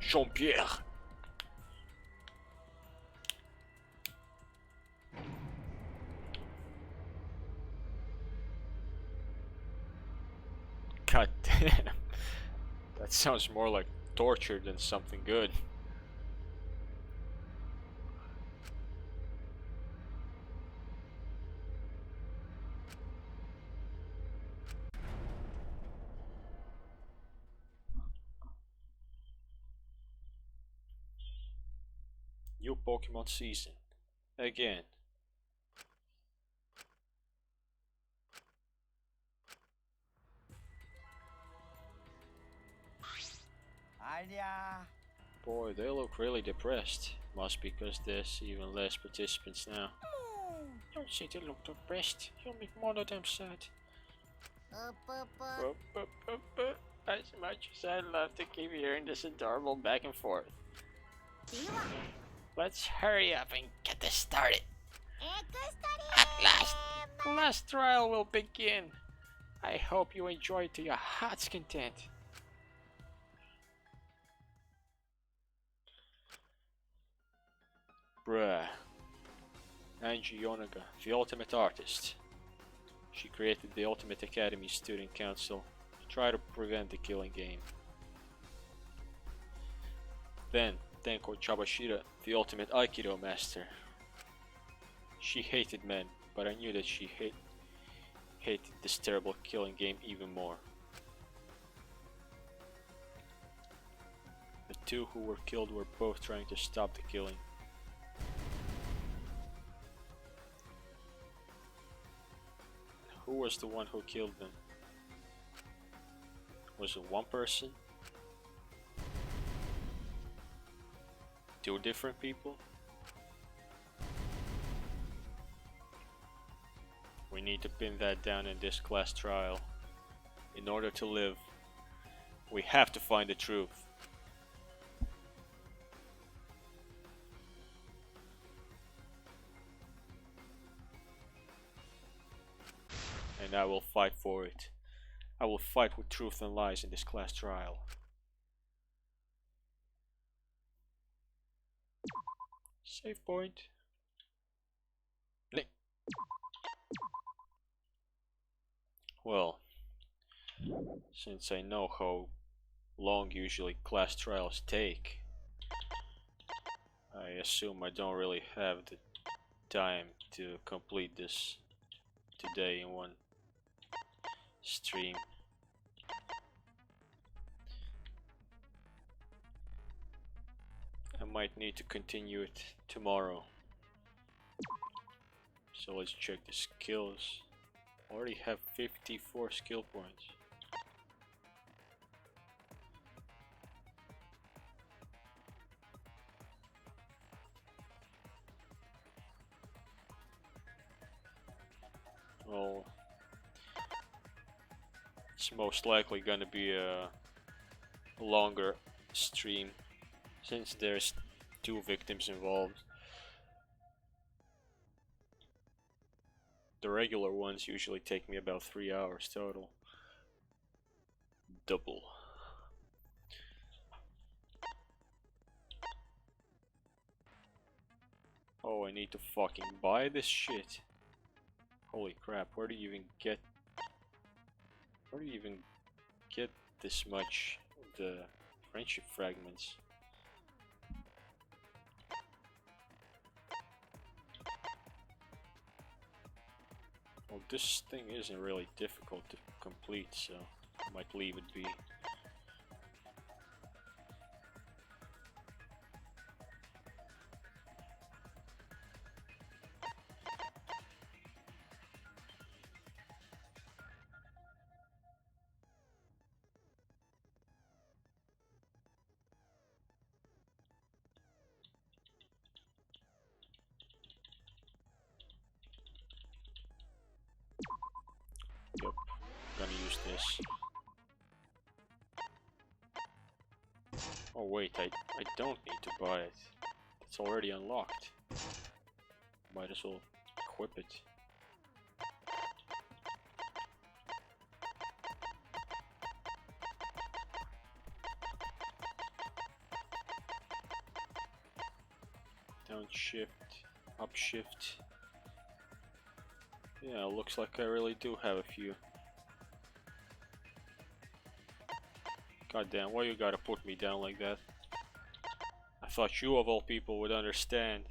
Jean-Pierre! God damn. That sounds more like torture than something good. New Pokemon season. Again. Boy, they look really depressed. Must be because there's even less participants now. Don't say they look depressed. You'll make more of them sad. As much as I'd love to keep hearing this adorable back and forth. Let's hurry up and get this started. At last, the last trial will begin. I hope you enjoy it to your heart's content. Bruh. Angie Yonaga, the ultimate artist. She created the Ultimate Academy Student Council to try to prevent the killing game. Then, Tenko Chabashira, the ultimate Aikido master. She hated men, but I knew that she hated this terrible killing game even more. The two who were killed were both trying to stop the killing. Who was the one who killed them? Was it one person? Two different people? We need to pin that down in this class trial. In order to live, we have to find the truth. And I will fight for it. I will fight with truth and lies in this class trial. Save point. Well, since I know how long usually class trials take. I assume I don't really have the time to complete this today in one stream. I might need to continue it tomorrow. So let's check the skills. Already have 54 skill points. Well, it's most likely gonna be a longer stream since there's 2 victims involved. The regular ones usually take me about 3 hours total. Double. Oh, I need to fucking buy this shit. Holy crap, where do you even get this much of the friendship fragments? Well, this thing isn't really difficult to complete, so I might leave it be. Yep, gonna use this. Oh wait, I don't need to buy it. It's already unlocked. Might as well equip it. Downshift, upshift. Yeah, looks like I really do have a few. God damn, why you gotta put me down like that? I thought you of all people would understand.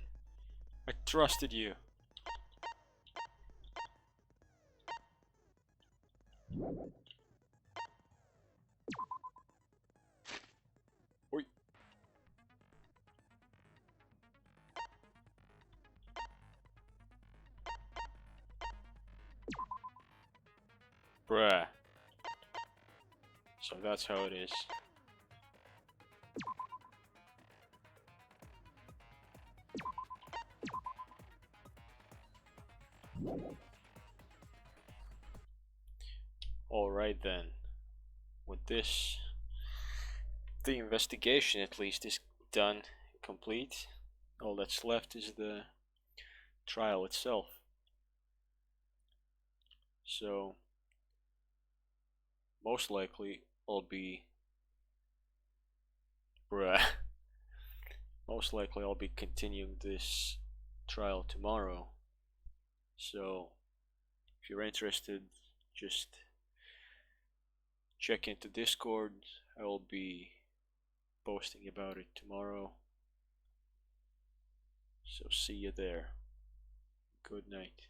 I trusted you. Oi. Bruh. So that's how it is. Alright then. With this, the investigation at least is done, complete. All that's left is the trial itself. So, most likely I'll be... Bruh. Most likely I'll be continuing this trial tomorrow. So, if you're interested, just check into Discord. I will be posting about it tomorrow. So see you there. Good night.